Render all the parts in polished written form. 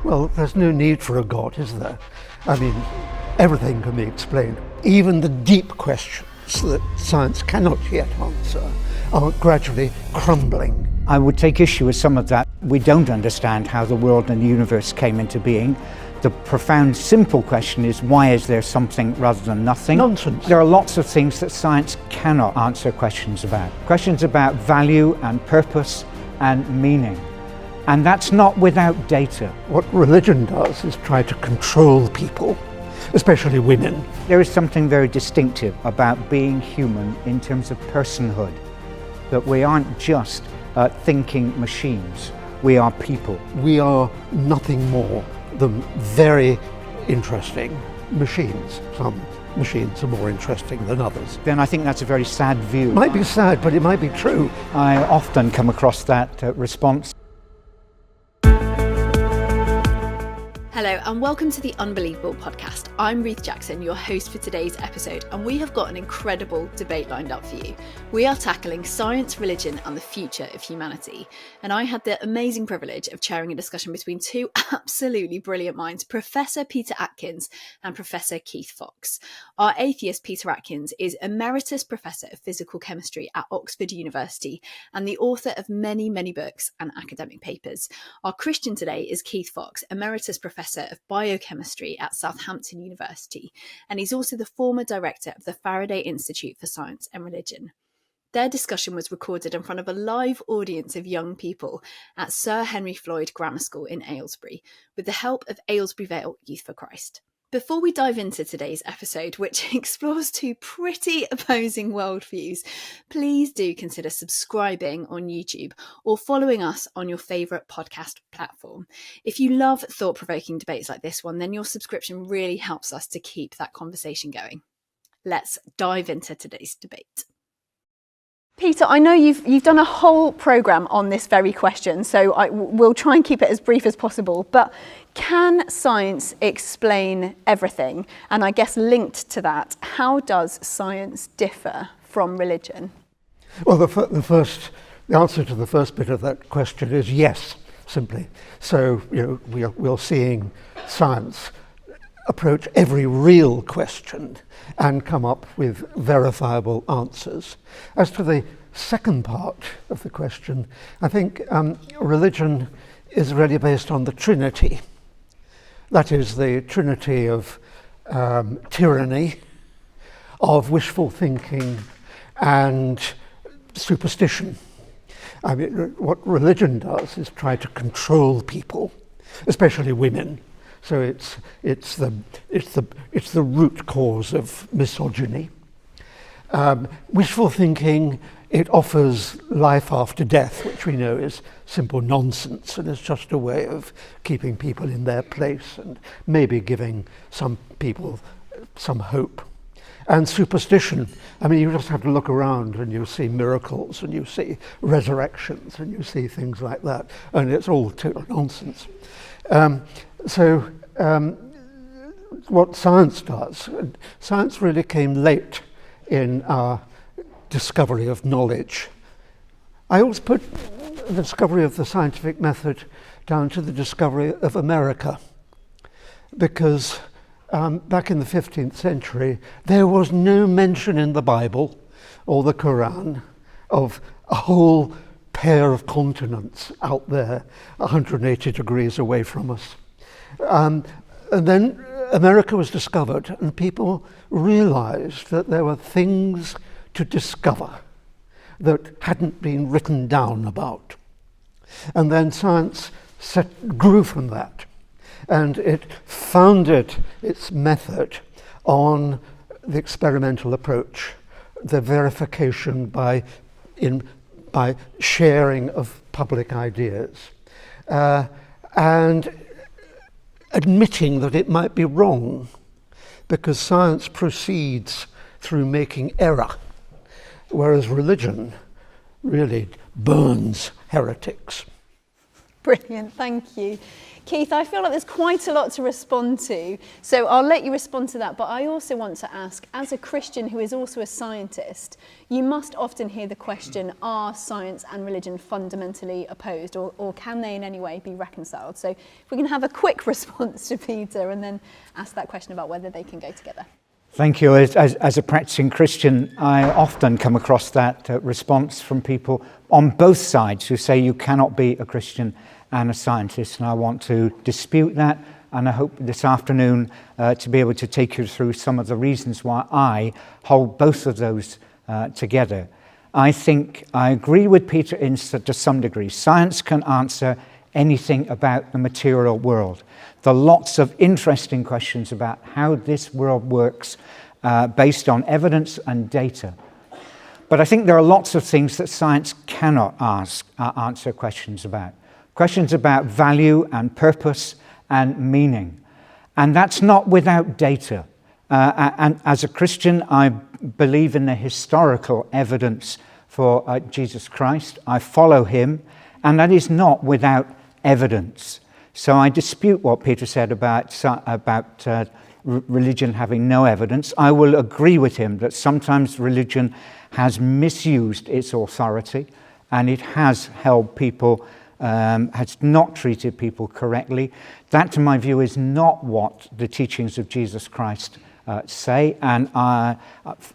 Well, there's no need for a God, is there? I mean, everything can be explained. Even the deep questions that science cannot yet answer are gradually crumbling. I would take issue with some of that. We don't understand how the world and the universe came into being. The profound, simple question is, why is there something rather than nothing? Nonsense. There are lots of things that science cannot answer questions about. Questions about value and purpose and meaning. And that's not without data. What religion does is try to control people, especially women. There is something very distinctive about being human in terms of personhood, that we aren't just thinking machines, we are people. We are nothing more than very interesting machines. Some machines are more interesting than others. Then I think that's a very sad view. It might be sad, but it might be true. I often come across that response. Hello and welcome to the Unbelievable podcast. I'm Ruth Jackson, your host for today's episode, and we have got an incredible debate lined up for you. We are tackling science, religion and the future of humanity. And I had the amazing privilege of chairing a discussion between two absolutely brilliant minds, Professor Peter Atkins and Professor Keith Fox. Our atheist Peter Atkins is Emeritus Professor of Physical Chemistry at Oxford University and the author of many, many books and academic papers. Our Christian today is Keith Fox, Emeritus Professor of Biochemistry at Southampton University, and he's also the former director of the Faraday Institute for Science and Religion. Their discussion was recorded in front of a live audience of young people at Sir Henry Floyd Grammar School in Aylesbury, with the help of Aylesbury Vale Youth for Christ. Before we dive into today's episode, which explores two pretty opposing worldviews, please do consider subscribing on YouTube or following us on your favourite podcast platform. If you love thought-provoking debates like this one, then your subscription really helps us to keep that conversation going. Let's dive into today's debate. Peter, I know you've done a whole programme on this very question, so we'll try and keep it as brief as possible, but can science explain everything? And I guess linked to that, how does science differ from religion? Well, the answer to the first bit of that question is yes, simply. So, we're seeing science approach every real question and come up with verifiable answers. As to the second part of the question, I think religion is really based on the Trinity. That is the Trinity of tyranny, of wishful thinking and superstition. I mean, what religion does is try to control people, especially women. So it's the root cause of misogyny. Wishful thinking, it offers life after death, which we know is simple nonsense, and it's just a way of keeping people in their place and maybe giving some people some hope. And superstition, I mean, you just have to look around and you see miracles and you see resurrections and you see things like that, and it's all total nonsense. What science does, science really came late in our discovery of knowledge. I always put the discovery of the scientific method down to the discovery of America, because back in the 15th century, there was no mention in the Bible or the Quran of a whole pair of continents out there 180 degrees away from us. And then America was discovered, and people realized that there were things to discover that hadn't been written down about. And then science grew from that, and it founded its method on the experimental approach, the verification by sharing of public ideas, and admitting that it might be wrong, because science proceeds through making error, whereas religion really burns heretics. Brilliant, thank you. Keith, I feel like there's quite a lot to respond to, so I'll let you respond to that, but I also want to ask, as a Christian who is also a scientist, you must often hear the question, are science and religion fundamentally opposed, or can they in any way be reconciled? So if we can have a quick response to Peter and then ask that question about whether they can go together. Thank you. As a practicing Christian, I often come across that response from people on both sides who say you cannot be a Christian and a scientist, and I want to dispute that, and I hope this afternoon to be able to take you through some of the reasons why I hold both of those together. I think I agree with Peter to some degree. Science can answer anything about the material world. There are lots of interesting questions about how this world works based on evidence and data. But I think there are lots of things that science cannot answer questions about. Questions about value and purpose and meaning. And that's not without data. And as a Christian, I believe in the historical evidence for Jesus Christ. I follow him, and that is not without evidence. So I dispute what Peter said about religion having no evidence. I will agree with him that sometimes religion has misused its authority, and it has held people, has not treated people correctly. That, to my view, is not what the teachings of Jesus Christ say, and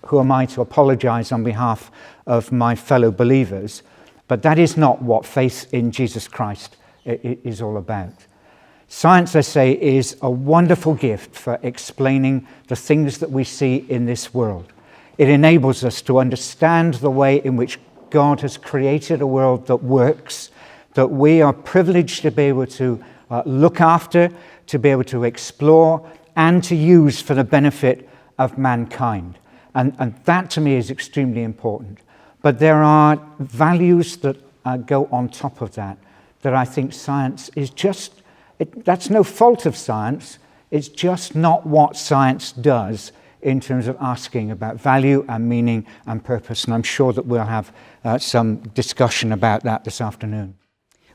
who am I to apologize on behalf of my fellow believers? But that is not what faith in Jesus Christ is all about. Science, I say, is a wonderful gift for explaining the things that we see in this world. It enables us to understand the way in which God has created a world that works, that we are privileged to be able to look after, to be able to explore, and to use for the benefit of mankind. And that, to me, is extremely important. But there are values that go on top of that I think science is just... that's no fault of science, it's just not what science does in terms of asking about value and meaning and purpose, and I'm sure that we'll have some discussion about that this afternoon.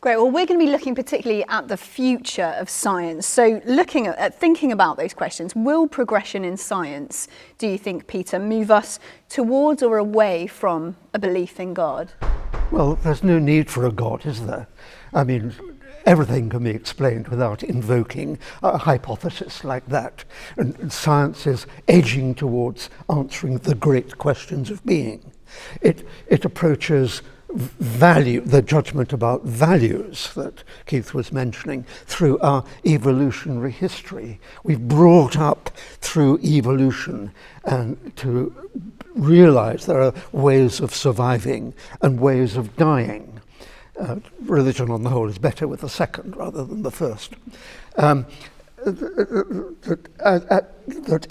Great, well we're going to be looking particularly at the future of science, so looking at thinking about those questions, will progression in science, do you think, Peter, move us towards or away from a belief in God? Well, there's no need for a God, is there? I mean, everything can be explained without invoking a hypothesis like that. And science is edging towards answering the great questions of being. It approaches value, the judgment about values that Keith was mentioning, through our evolutionary history. We've brought up through evolution and to realize there are ways of surviving and ways of dying. Religion on the whole is better with the second rather than the first. That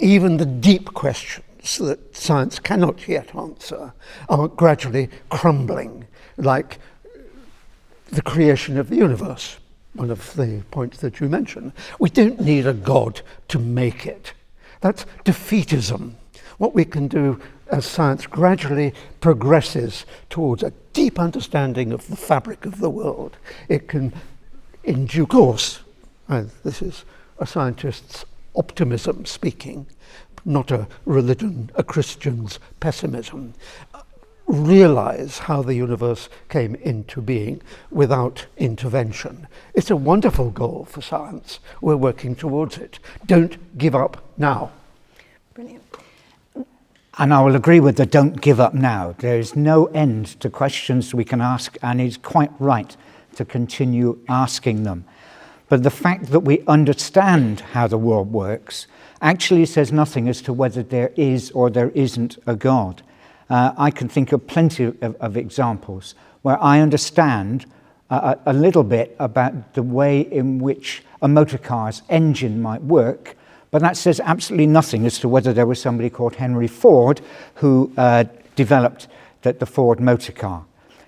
even the deep questions that science cannot yet answer are gradually crumbling, like the creation of the universe, one of the points that you mentioned. We don't need a God to make it. That's defeatism. What we can do as science gradually progresses towards a deep understanding of the fabric of the world, it can, in due course, and this is a scientist's optimism speaking, not a Christian's pessimism, realize how the universe came into being without intervention. It's a wonderful goal for science. We're working towards it. Don't give up now. Brilliant. And I will agree with the don't give up now. There is no end to questions we can ask, and it's quite right to continue asking them. But the fact that we understand how the world works actually says nothing as to whether there is or there isn't a God. I can think of plenty of examples where I understand a little bit about the way in which a motor car's engine might work, but that says absolutely nothing as to whether there was somebody called Henry Ford who developed the Ford motor car.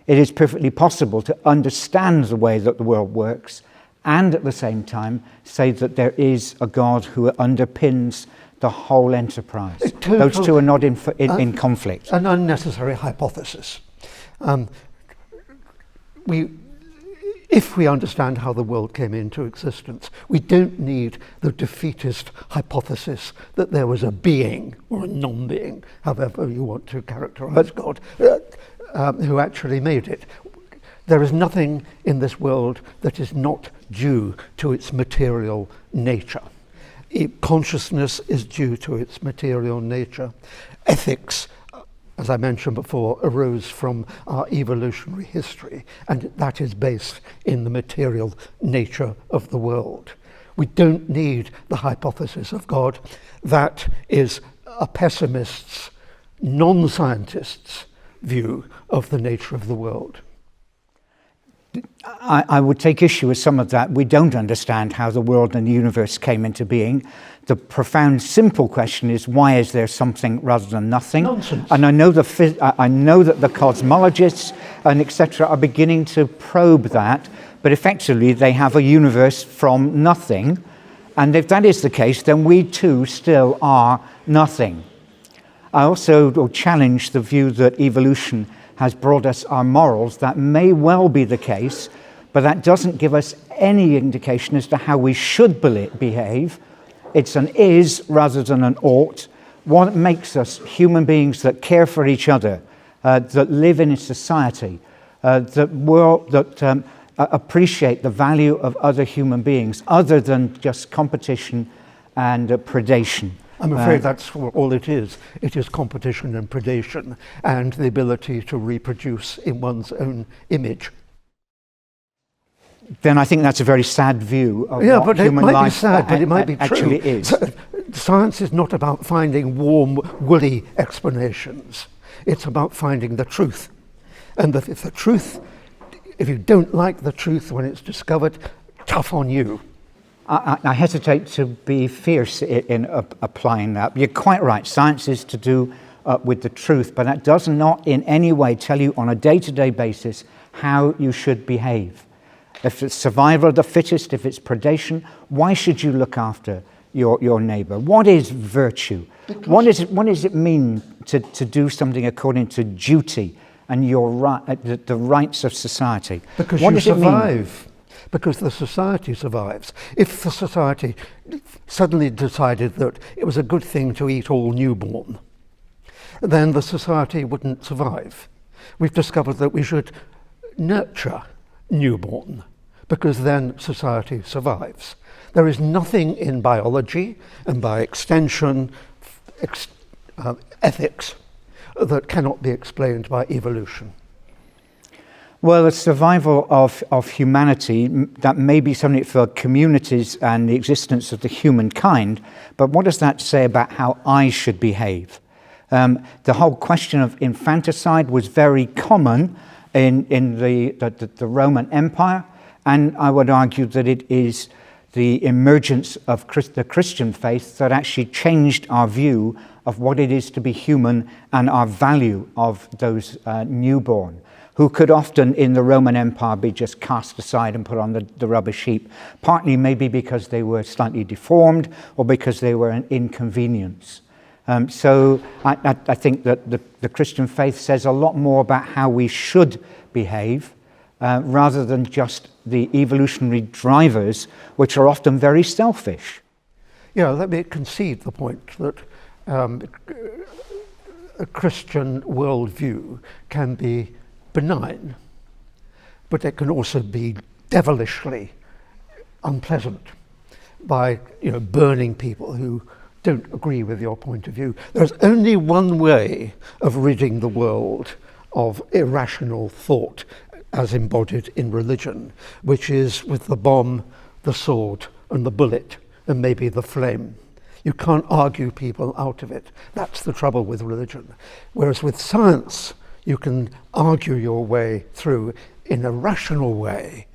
It is perfectly possible to understand the way that the world works and at the same time say that there is a God who underpins the whole enterprise. Those two are not in conflict. An unnecessary hypothesis. If we understand how the world came into existence, we don't need the defeatist hypothesis that there was a being or a non-being, however you want to characterize God, who actually made it. There is nothing in this world that is not due to its material nature. Consciousness is due to its material nature. Ethics, as I mentioned before, arose from our evolutionary history, and that is based in the material nature of the world. We don't need the hypothesis of God. That is a pessimist's, non-scientist's view of the nature of the world. I would take issue with some of that. We don't understand how the world and the universe came into being. The profound, simple question is, why is there something rather than nothing? Nonsense. And I know that the cosmologists and etc. are beginning to probe that, but effectively they have a universe from nothing. And if that is the case, then we too still are nothing. I also will challenge the view that evolution has brought us our morals. That may well be the case, but that doesn't give us any indication as to how we should behave. It's an is rather than an ought. What makes us human beings that care for each other, that live in a society, that appreciate the value of other human beings, other than just competition and predation. I'm afraid that's all it is. It is competition and predation and the ability to reproduce in one's own image. Then I think that's a very sad view of what human life might be sad, but it might be true. Actually is. Science is not about finding warm, woolly explanations. It's about finding the truth. And that if you don't like the truth when it's discovered, tough on you. I hesitate to be fierce in applying that. You're quite right. Science is to do with the truth, but that does not in any way tell you on a day-to-day basis how you should behave. If it's survival of the fittest, if it's predation, why should you look after your neighbour? What is virtue? What does it mean to do something according to duty and the rights of society? Because you survive. Because the society survives. If the society suddenly decided that it was a good thing to eat all newborn, then the society wouldn't survive. We've discovered that we should nurture newborn, because then society survives. There is nothing in biology, and by extension ethics, that cannot be explained by evolution. Well, the survival of humanity, that may be something for communities and the existence of the humankind, but what does that say about how I should behave? The whole question of infanticide was very common in the Roman Empire, and I would argue that it is the emergence of the Christian faith that actually changed our view of what it is to be human and our value of those newborn, who could often in the Roman Empire be just cast aside and put on the rubbish heap, partly maybe because they were slightly deformed or because they were an inconvenience. So I think that the Christian faith says a lot more about how we should behave rather than just the evolutionary drivers, which are often very selfish. Yeah, let me concede the point that a Christian worldview can be benign, but it can also be devilishly unpleasant by burning people who don't agree with your point of view. There's only one way of ridding the world of irrational thought as embodied in religion, which is with the bomb, the sword, and the bullet, and maybe the flame. You can't argue people out of it. That's the trouble with religion. Whereas with science, you can argue your way through in a rational way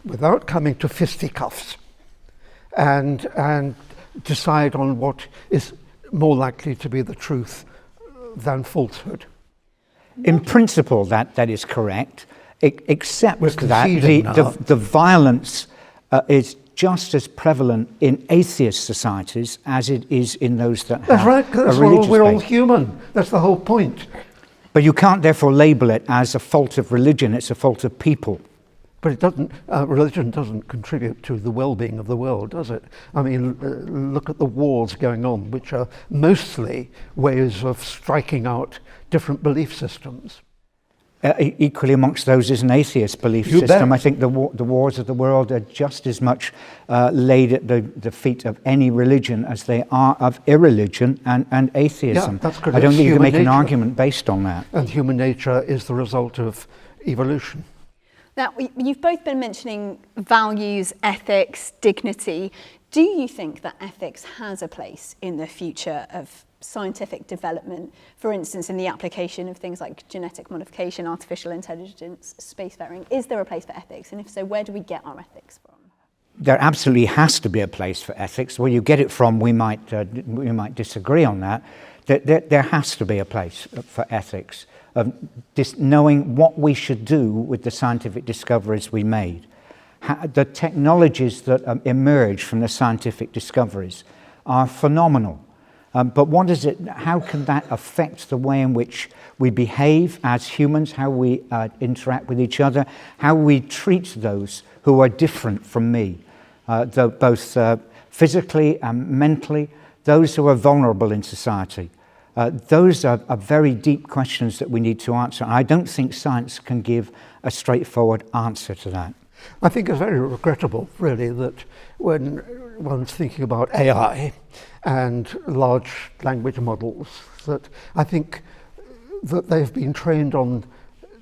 without coming to fisticuffs and decide on what is more likely to be the truth than falsehood. In principle, that is correct, except that the violence is just as prevalent in atheist societies as it is in those that have That's right, because we're all human. That's the whole point. But you can't therefore label it as a fault of religion, it's a fault of people. But it doesn't. Religion doesn't contribute to the well-being of the world, does it? I mean, look at the wars going on, which are mostly ways of striking out different belief systems. Equally amongst those is an atheist belief You system. bet. I think the wars of the world are just as much laid at the feet of any religion as they are of irreligion and atheism. Yeah, that's good. I don't It's think you can make human an nature. argument based on that. And human nature is the result of evolution. Now, you've both been mentioning values, ethics, dignity. Do you think that ethics has a place in the future of scientific development, for instance, in the application of things like genetic modification, artificial intelligence, spacefaring? Is there a place for ethics? And if so, where do we get our ethics from? There absolutely has to be a place for ethics. Where you get it from, we might disagree on that. There has to be a place for ethics, of knowing what we should do with the scientific discoveries we made. The technologies that emerge from the scientific discoveries are phenomenal. But how can that affect the way in which we behave as humans, how we interact with each other, how we treat those who are different from me, both physically and mentally, those who are vulnerable in society? Those are very deep questions that we need to answer. And I don't think science can give a straightforward answer to that. I think it's very regrettable, really, that when one's thinking about AI and large language models, that I think that they've been trained on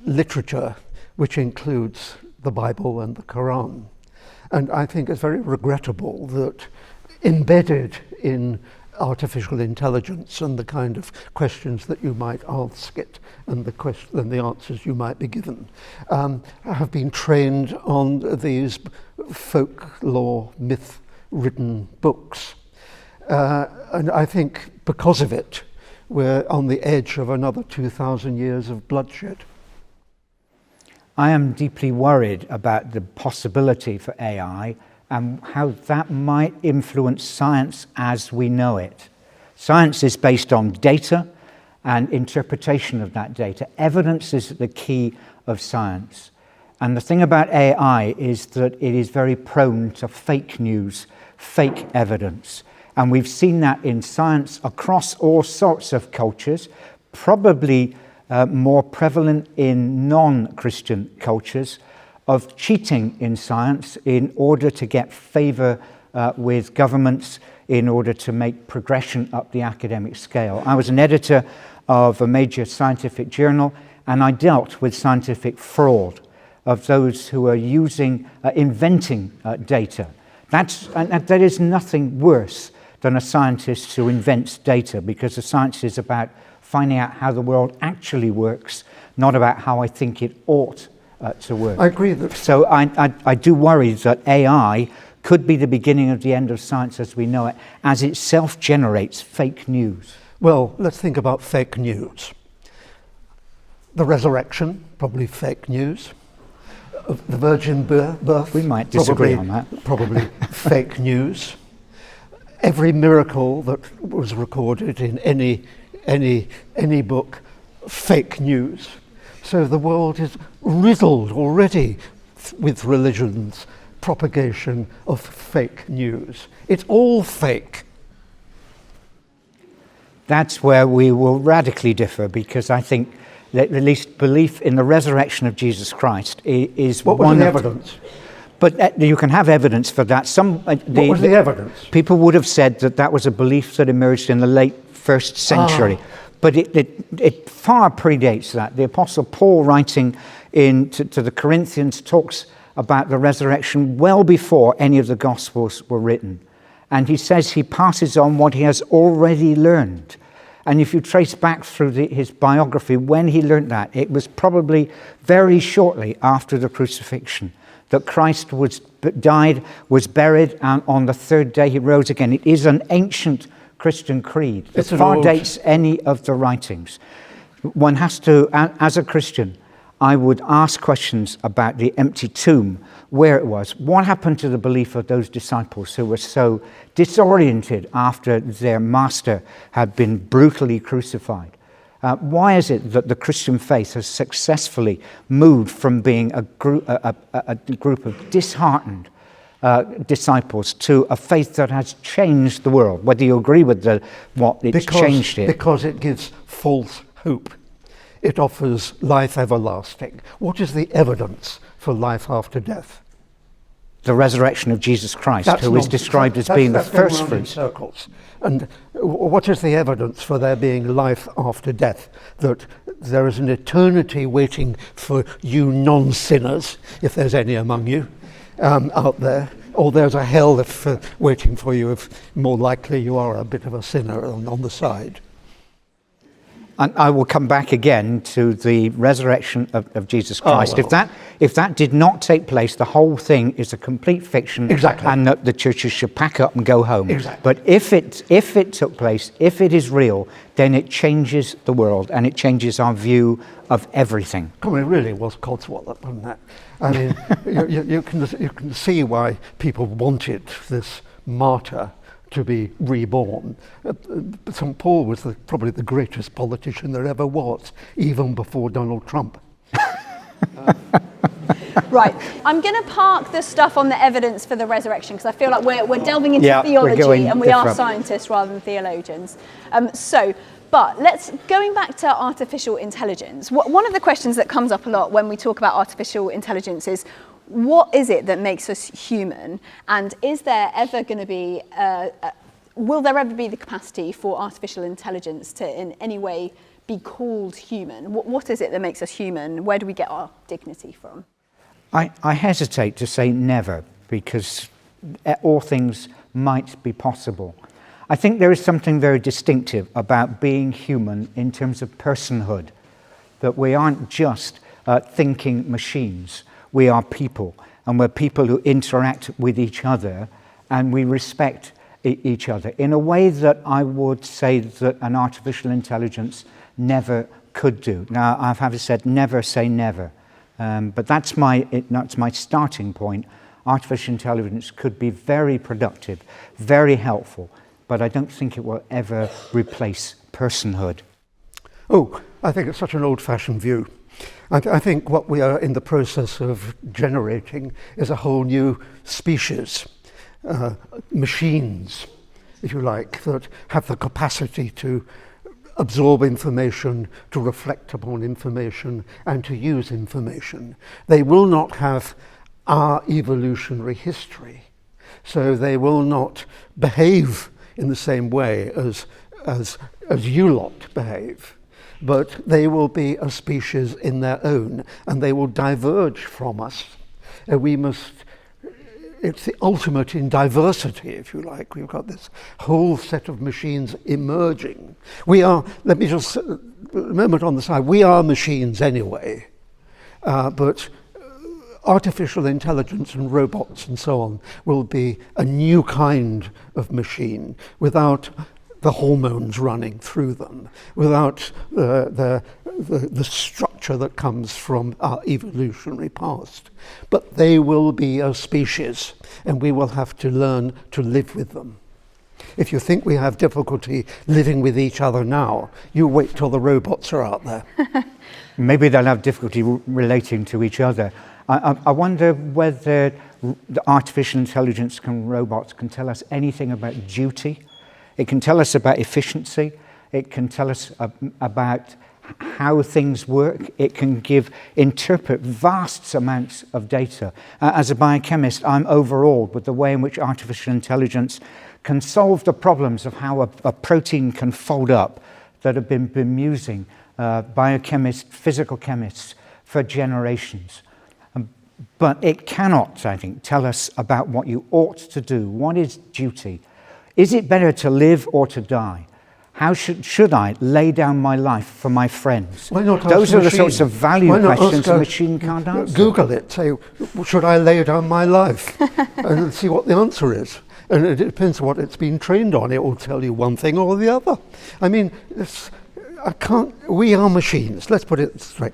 literature which includes the Bible and the Quran. And I think it's very regrettable that embedded in artificial intelligence and the kind of questions that you might ask it and the answers you might be given have been trained on these folklore, myth-ridden books. And I think because of it, we're on the edge of another 2,000 years of bloodshed. I am deeply worried about the possibility for AI and how that might influence science as we know it. Science is based on data and interpretation of that data. Evidence is the key of science. And the thing about AI is that it is very prone to fake news, fake evidence. And we've seen that in science across all sorts of cultures, probably more prevalent in non-Christian cultures, of cheating in science in order to get favor with governments, in order to make progression up the academic scale. I was an editor of a major scientific journal, and I dealt with scientific fraud of those who are inventing data. There is nothing worse than a scientist who invents data, because the science is about finding out how the world actually works, not about how I think it ought to work. I agree that. So I do worry that AI could be the beginning of the end of science as we know it, as it self-generates fake news. Well, let's think about fake news. The resurrection, probably fake news. The virgin birth, We might disagree on that. Probably fake news. Every miracle that was recorded in any book, fake news. So the world is riddled already with religion's propagation of fake news. It's all fake. That's where we will radically differ, because I think that at least belief in the resurrection of Jesus Christ is What was the evidence? But you can have evidence for that. What was the evidence? People would have said that was a belief that emerged in the late first century. But it far predates that. The Apostle Paul, writing to the Corinthians, talks about the resurrection well before any of the Gospels were written. And he says he passes on what he has already learned. And if you trace back through his biography, when he learned that, it was probably very shortly after the crucifixion that Christ died, was buried, and on the third day he rose again. It is an ancient Christian creed that far dates any of the writings. One has to, as a Christian, I would ask questions about the empty tomb, where it was. What happened to the belief of those disciples who were so disoriented after their master had been brutally crucified? Why is it that the Christian faith has successfully moved from being a group of disheartened disciples to a faith that has changed the world? Whether you agree with changed it. Because it gives false hope. It offers life everlasting. What is the evidence for life after death? The resurrection of Jesus Christ, who is described as being the first fruits. Circles. And what is the evidence for there being life after death? That there is an eternity waiting for you non-sinners, if there's any among you, out there. Or there's a hell waiting for you if more likely you are a bit of a sinner on the side. And I will come back again to the resurrection of Jesus Christ. Oh, well. If that did not take place, the whole thing is a complete fiction. Exactly. And that the churches should pack up and go home. Exactly. But if it took place, if it is real, then it changes the world and it changes our view of everything. Come on, it really was Codswallop, wasn't that? I mean, you can see why people wanted this martyr to be reborn. St. Paul was probably the greatest politician there ever was, even before Donald Trump. Right, I'm going to park the stuff on the evidence for the resurrection because I feel like we're delving into theology and we are scientists rather than theologians. But going back to artificial intelligence, one of the questions that comes up a lot when we talk about artificial intelligence is, what is it that makes us human? And is there ever going to be, will there ever be the capacity for artificial intelligence to in any way be called human? What is it that makes us human? Where do we get our dignity from? I hesitate to say never, because all things might be possible. I think there is something very distinctive about being human in terms of personhood, that we aren't just thinking machines. We are people, and we're people who interact with each other, and we respect each other in a way that I would say that an artificial intelligence never could do. Now, I've had said never say never, but that's my starting point. Artificial intelligence could be very productive, very helpful, but I don't think it will ever replace personhood. Oh, I think it's such an old-fashioned view. I think what we are in the process of generating is a whole new species, machines, if you like, that have the capacity to absorb information, to reflect upon information, and to use information. They will not have our evolutionary history, so they will not behave in the same way as you lot behave. But they will be a species in their own, and they will diverge from us. It's the ultimate in diversity, if you like. We've got this whole set of machines emerging. Let me just, a moment on the side, we are machines anyway, but artificial intelligence and robots and so on will be a new kind of machine without the hormones running through them, without the structure that comes from our evolutionary past. But they will be a species, and we will have to learn to live with them. If you think we have difficulty living with each other now, you wait till the robots are out there. Maybe they'll have difficulty relating to each other. I wonder whether the artificial intelligence robots can tell us anything about duty. It can tell us about efficiency. It can tell us about how things work. It can interpret vast amounts of data. As a biochemist, I'm overawed with the way in which artificial intelligence can solve the problems of how a protein can fold up that have been bemusing biochemists, physical chemists for generations. But it cannot, I think, tell us about what you ought to do. What is duty? Is it better to live or to die? How should I lay down my life for my friends? Why not Those are the machine? sorts of value questions a machine can't answer. Google it, say, should I lay down my life? And see what the answer is. And it depends on what it's been trained on. It will tell you one thing or the other. I mean, we are machines, let's put it straight.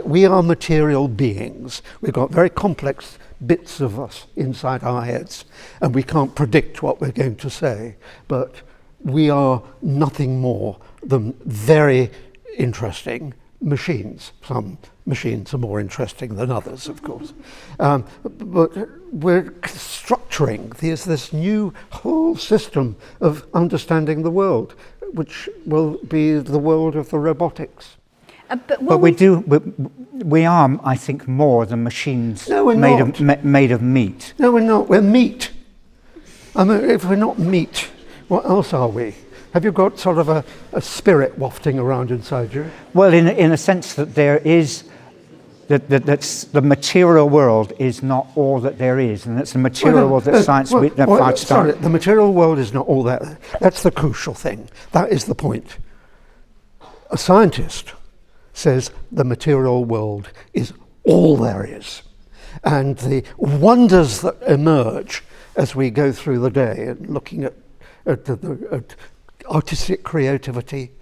We are material beings. We've got very complex bits of us inside our heads, and we can't predict what we're going to say, but we are nothing more than very interesting machines. Some machines are more interesting than others, of course. But we're structuring this new whole system of understanding the world, which will be the world of the robotics. But we are, I think, more than machines made of meat. No, we're not. We're meat. I mean, if we're not meat, what else are we? Have you got sort of a spirit wafting around inside you? Well, in a sense that there is, that's the material world is not all that there is, and that's the material world that science... the material world is not all that. That's the crucial thing. That is the point. A scientist says the material world is all there is. And the wonders that emerge as we go through the day and looking at artistic creativity,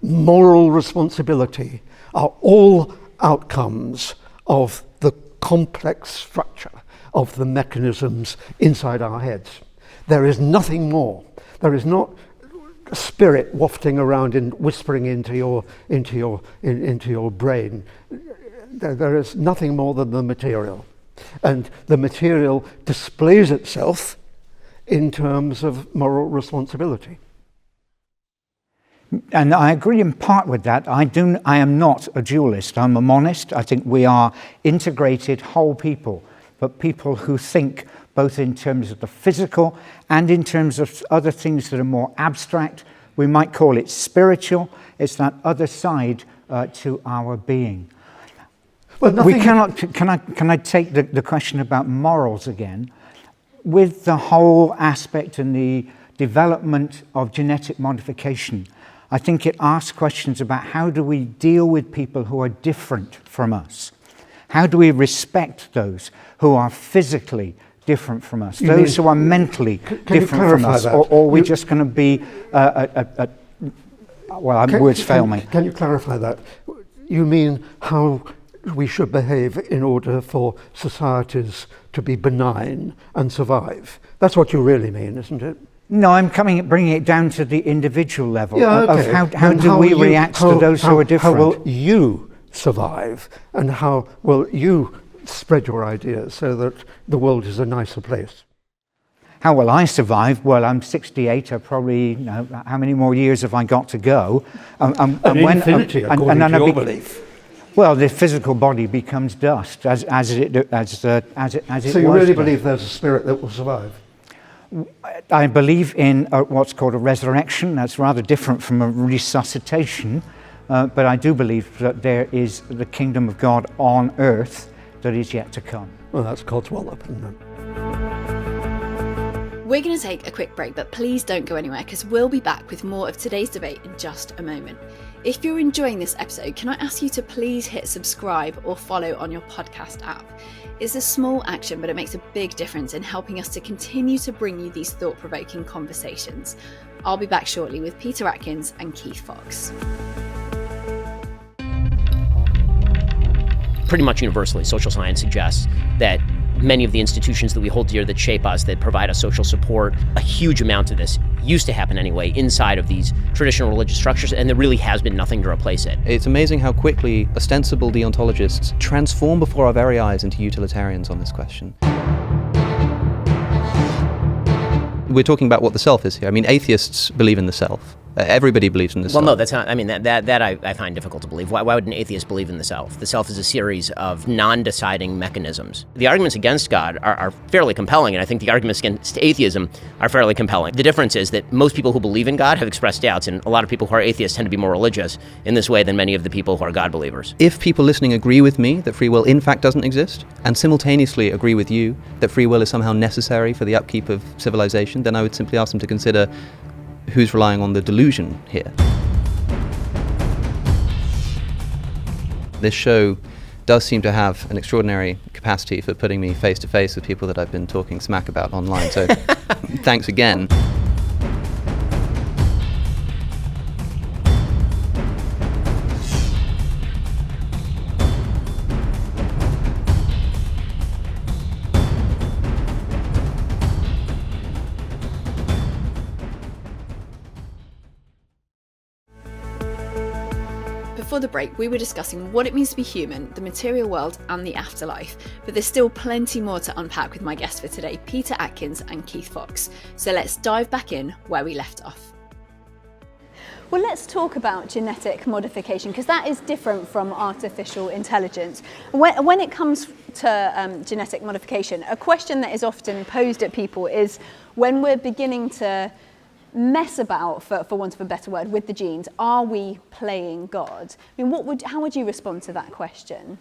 moral responsibility, are all outcomes of the complex structure of the mechanisms inside our heads. There is nothing more. There is not a spirit wafting around and whispering into your brain. There is nothing more than the material. And the material displays itself in terms of moral responsibility. And I agree in part with that. I am not a dualist. I'm a monist. I think we are integrated whole people, but people who think both in terms of the physical and in terms of other things that are more abstract. We might call it spiritual. It's that other side to our being. Well, we cannot. Can I take the question about morals again? With the whole aspect and the development of genetic modification, I think it asks questions about how do we deal with people who are different from us? How do we respect those who are physically different from us, those who are mentally different from us, or are we just going to be words fail me. Can you clarify that? You mean how we should behave in order for societies to be benign and survive? That's what you really mean, isn't it? No, I'm bringing it down to the individual level of how do we react to those who are different. How will you survive, and how will you spread your ideas so that the world is a nicer place? How will I survive? Well, I'm 68. I probably, how many more years have I got to go? Infinity, according to your belief. Well, the physical body becomes dust as it So you really believe there's a spirit that will survive? I believe in what's called a resurrection. That's rather different from a resuscitation, but I do believe that there is the kingdom of God on earth that is yet to come. Well, that's Codswallop, isn't it? We're going to take a quick break, but please don't go anywhere because we'll be back with more of today's debate in just a moment. If you're enjoying this episode, can I ask you to please hit subscribe or follow on your podcast app? It's a small action, but it makes a big difference in helping us to continue to bring you these thought-provoking conversations. I'll be back shortly with Peter Atkins and Keith Fox. Pretty much universally, social science suggests that many of the institutions that we hold dear, that shape us, that provide us social support, a huge amount of this used to happen anyway inside of these traditional religious structures, and there really has been nothing to replace it. It's amazing how quickly ostensible deontologists transform before our very eyes into utilitarians on this question. We're talking about what the self is here. I mean, atheists believe in the self. Everybody believes in the self. Well, no, that's not. I mean, that I find difficult to believe. Why would an atheist believe in the self? The self is a series of non-deciding mechanisms. The arguments against God are fairly compelling, and I think the arguments against atheism are fairly compelling. The difference is that most people who believe in God have expressed doubts, and a lot of people who are atheists tend to be more religious in this way than many of the people who are God believers. If people listening agree with me that free will in fact doesn't exist, and simultaneously agree with you that free will is somehow necessary for the upkeep of civilization, then I would simply ask them to consider who's relying on the delusion here. This show does seem to have an extraordinary capacity for putting me face to face with people that I've been talking smack about online, so thanks again. before the break, we were discussing what it means to be human, the material world, and the afterlife. But there's still plenty more to unpack with my guests for today, Peter Atkins and Keith Fox. So let's dive back in where we left off. Well, let's talk about genetic modification, because that is different from artificial intelligence. When it comes to genetic modification, a question that is often posed at people is, when we're beginning to mess about, for want of a better word, with the genes, are we playing God? I mean, how would you respond to that question?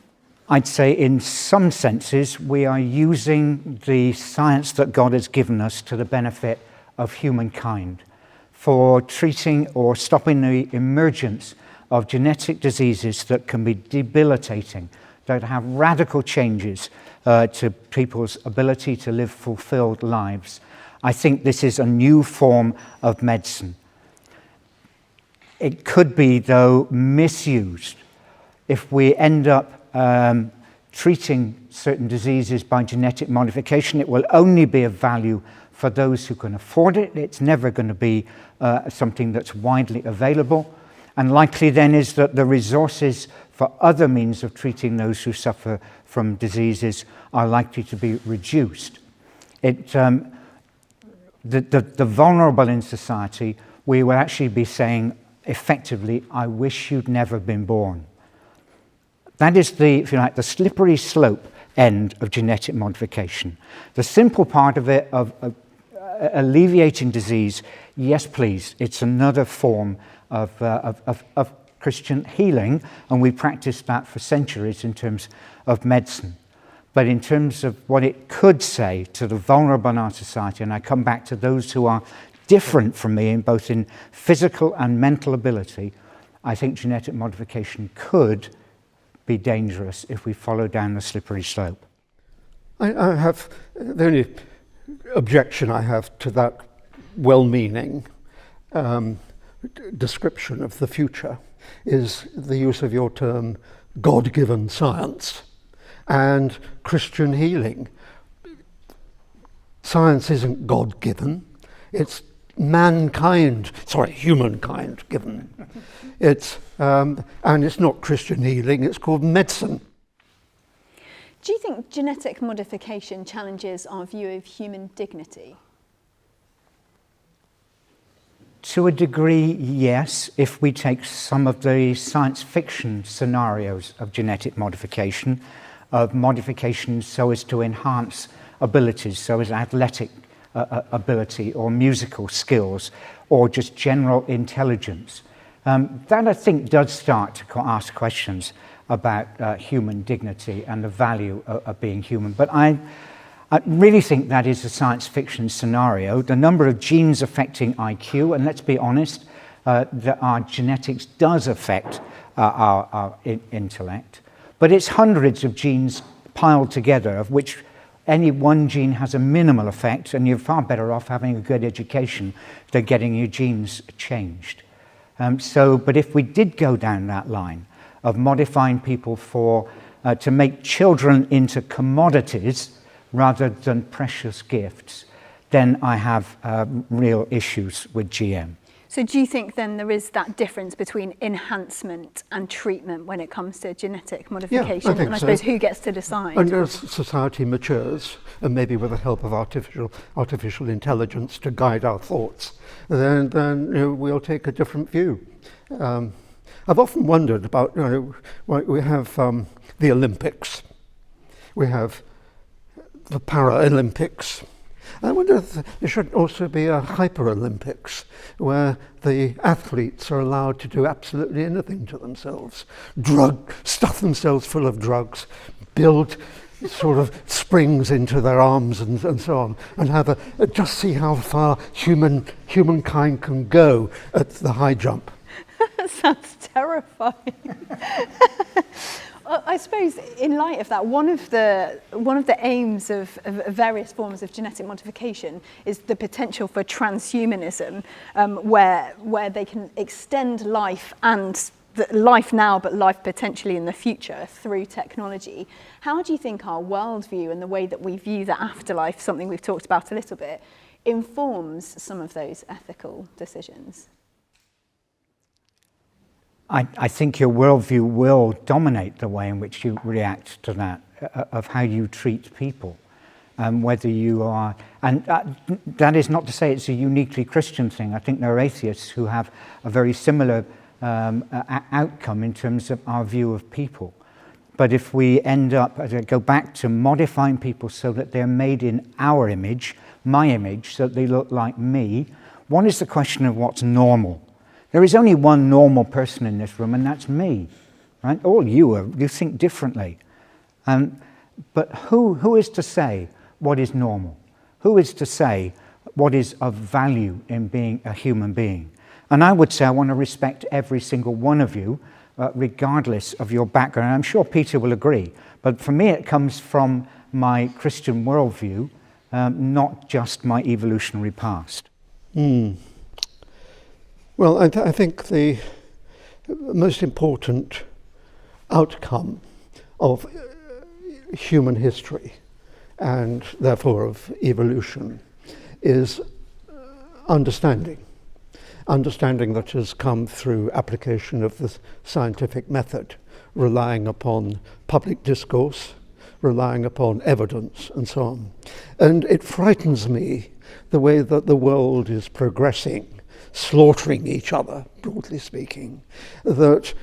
I'd say in some senses we are using the science that God has given us to the benefit of humankind for treating or stopping the emergence of genetic diseases that can be debilitating, that have radical changes to people's ability to live fulfilled lives. I think this is a new form of medicine. It could be, though, misused. If we end up treating certain diseases by genetic modification, it will only be of value for those who can afford it. It's never going to be something that's widely available. And likely then is that the resources for other means of treating those who suffer from diseases are likely to be reduced. The vulnerable in society, we will actually be saying effectively, I wish you'd never been born. That is the, if you like, the slippery slope end of genetic modification. The simple part of it, of alleviating disease, yes please, it's another form of Christian healing, and we practiced that for centuries in terms of medicine. But in terms of what it could say to the vulnerable in our society, and I come back to those who are different from me in both in physical and mental ability, I think genetic modification could be dangerous if we follow down the slippery slope. I have, the only objection I have to that well-meaning description of the future is the use of your term God-given science and Christian healing. Science isn't God-given, it's humankind given. It's and it's not Christian healing, it's called medicine. Do you think genetic modification challenges our view of human dignity? To a degree, yes, if we take some of the science fiction scenarios of genetic modification, of modification so as to enhance abilities, so as athletic ability or musical skills or just general intelligence. That, I think, does start to ask questions about human dignity and the value of being human. But I really think that is a science fiction scenario. The number of genes affecting IQ, and let's be honest, that our genetics does affect our intellect, but it's hundreds of genes piled together, of which any one gene has a minimal effect, and you're far better off having a good education than getting your genes changed. But if we did go down that line of modifying people to make children into commodities rather than precious gifts, then I have real issues with GM. So do you think then there is that difference between enhancement and treatment when it comes to genetic modification? Yeah, I think and I so. suppose who gets to decide? And as society matures, and maybe with the help of artificial intelligence to guide our thoughts, then we'll take a different view. I've often wondered about, we have the Olympics, we have the Paralympics. I wonder if there should also be a Hyper-Olympics where the athletes are allowed to do absolutely anything to themselves. Stuff themselves full of drugs, build sort of springs into their arms and so on, and have just see how far humankind can go at the high jump. That sounds terrifying. I suppose in light of that, one of the aims of various forms of genetic modification is the potential for transhumanism, where they can extend life and life now, but life potentially in the future through technology. How do you think our worldview and the way that we view the afterlife, something we've talked about a little bit, informs some of those ethical decisions? I think your worldview will dominate the way in which you react to that, of how you treat people. Whether you are, and that is not to say it's a uniquely Christian thing. I think there are atheists who have a very similar outcome in terms of our view of people. But if we end up, go back to modifying people so that they're made in our image, my image, so that they look like me, one is the question of what's normal. There is only one normal person in this room, and that's me. Right? All you think differently. But who is to say what is normal? Who is to say what is of value in being a human being? And I would say I want to respect every single one of you, regardless of your background. I'm sure Peter will agree, but for me it comes from my Christian worldview, not just my evolutionary past. Well, I think the most important outcome of human history, and therefore of evolution, is understanding that has come through application of the scientific method, relying upon public discourse, relying upon evidence, and so on. And it frightens me the way that the world is progressing, slaughtering each other, broadly speaking, that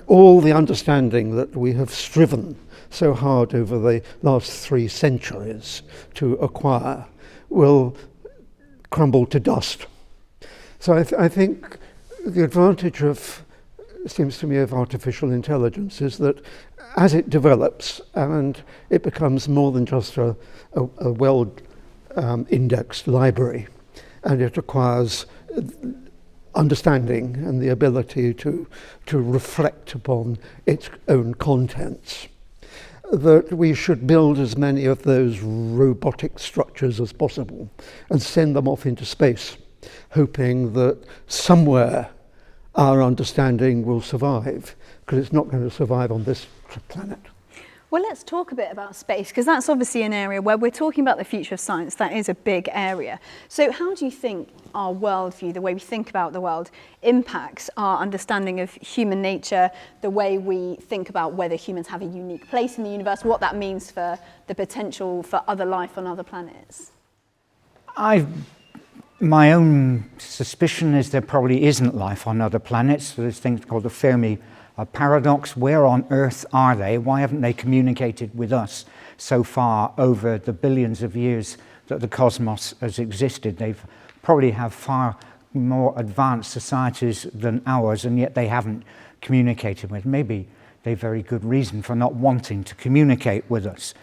all the understanding that we have striven so hard over the last 3 centuries to acquire will crumble to dust. So I think the advantage of, seems to me, of artificial intelligence is that as it develops and it becomes more than just a well-indexed library, and it acquires understanding and the ability to reflect upon its own contents, that we should build as many of those robotic structures as possible and send them off into space, hoping that somewhere our understanding will survive, because it's not going to survive on this planet. Well, let's talk a bit about space, because that's obviously an area where we're talking about the future of science. That is a big area. So how do you think our worldview, the way we think about the world, impacts our understanding of human nature, the way we think about whether humans have a unique place in the universe, what that means for the potential for other life on other planets? My own suspicion is there probably isn't life on other planets. There's things called the Fermi paradox. Where on earth are they? Why haven't they communicated with us so far over the billions of years that the cosmos has existed? They probably have far more advanced societies than ours, and yet they haven't communicated with. Maybe they've very good reason for not wanting to communicate with us.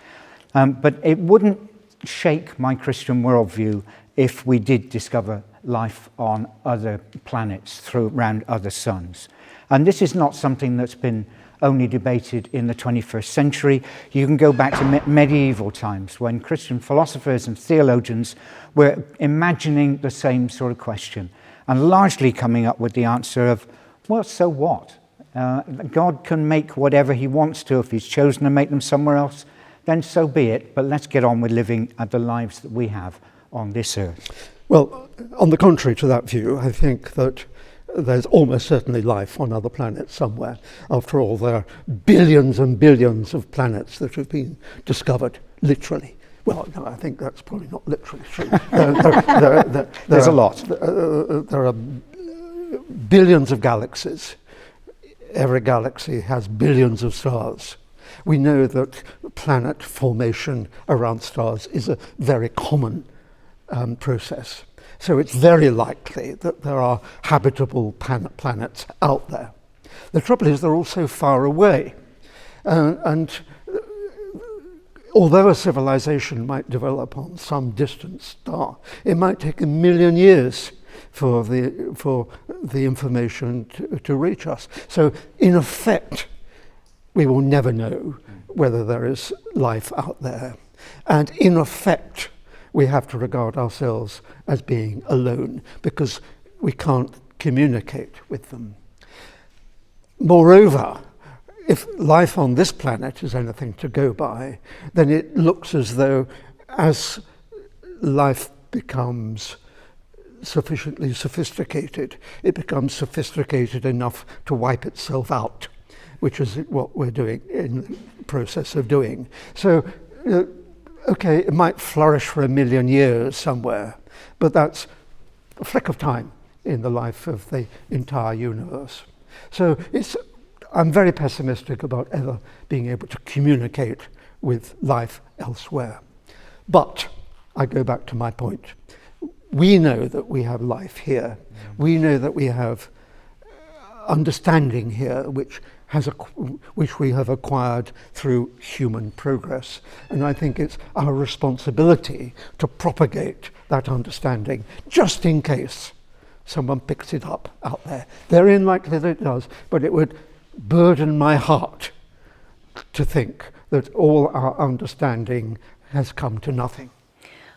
But it wouldn't shake my Christian worldview if we did discover life on other planets around other suns. And this is not something that's been only debated in the 21st century. You can go back to medieval times when Christian philosophers and theologians were imagining the same sort of question and largely coming up with the answer of, well, so what? God can make whatever he wants to. If he's chosen to make them somewhere else, then so be it. But let's get on with living the lives that we have on this earth. Well, on the contrary to that view, I think that there's almost certainly life on other planets somewhere. After all, there are billions and billions of planets that have been discovered, literally. Well, no, I think that's probably not literally true. There's a lot. There are billions of galaxies. Every galaxy has billions of stars. We know that planet formation around stars is a very common process. So it's very likely that there are habitable planets out there. The trouble is they're all so far away. And although a civilization might develop on some distant star, it might take 1 million years for the information to reach us. So in effect, we will never know whether there is life out there. And in effect, we have to regard ourselves as being alone because we can't communicate with them. Moreover, if life on this planet is anything to go by, then it looks as though as life becomes sufficiently sophisticated, it becomes sophisticated enough to wipe itself out, which is what we're doing in the process of doing. So, okay, it might flourish for 1 million years somewhere, but that's a flick of time in the life of the entire universe. So I'm very pessimistic about ever being able to communicate with life elsewhere. But I go back to my point. We know that we have life here. We know that we have understanding here, which we have acquired through human progress. And I think it's our responsibility to propagate that understanding, just in case someone picks it up out there. Very unlikely that it does, but it would burden my heart to think that all our understanding has come to nothing.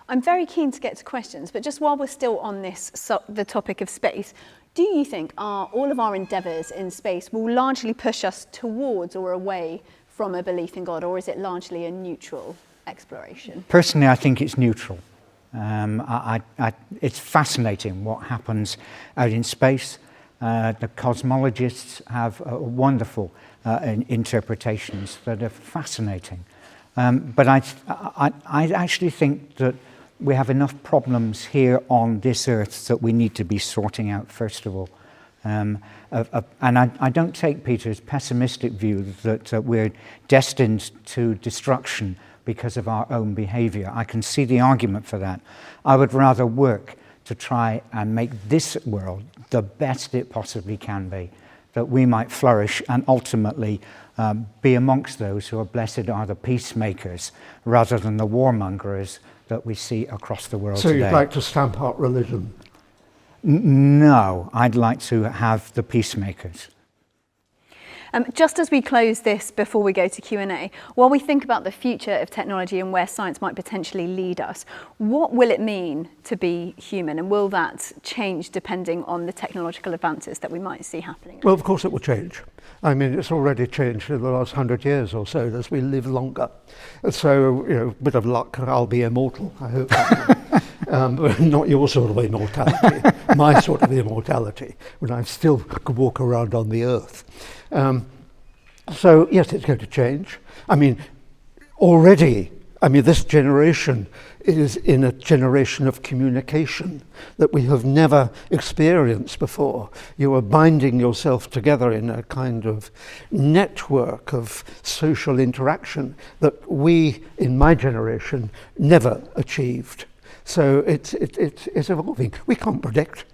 I'm very keen to get to questions, but just while we're still on this, the topic of space, do you think all of our endeavours in space will largely push us towards or away from a belief in God, or is it largely a neutral exploration? Personally, I think it's neutral. It's fascinating what happens out in space. The cosmologists have wonderful interpretations that are fascinating. But I actually think that we have enough problems here on this earth that we need to be sorting out first of all. And I don't take Peter's pessimistic view that we're destined to destruction because of our own behaviour. I can see the argument for that. I would rather work to try and make this world the best it possibly can be, that we might flourish and ultimately be amongst those who are blessed are the peacemakers rather than the warmongers that we see across the world today. So you'd like to stamp out religion? No, I'd like to have the peacemakers. Just as we close this before we go to Q&A, while we think about the future of technology and where science might potentially lead us, what will it mean to be human, and will that change depending on the technological advances that we might see happening? Well, of course it will change. I mean, it's already changed in the last 100 years or so as we live longer. So, you know, bit of luck, I'll be immortal, I hope. But not your sort of immortality, my sort of immortality, when I still could walk around on the earth. So, yes, it's going to change. I mean, already, this generation is in a generation of communication that we have never experienced before. You are binding yourself together in a kind of network of social interaction that we, in my generation, never achieved. So it's evolving. We can't predict.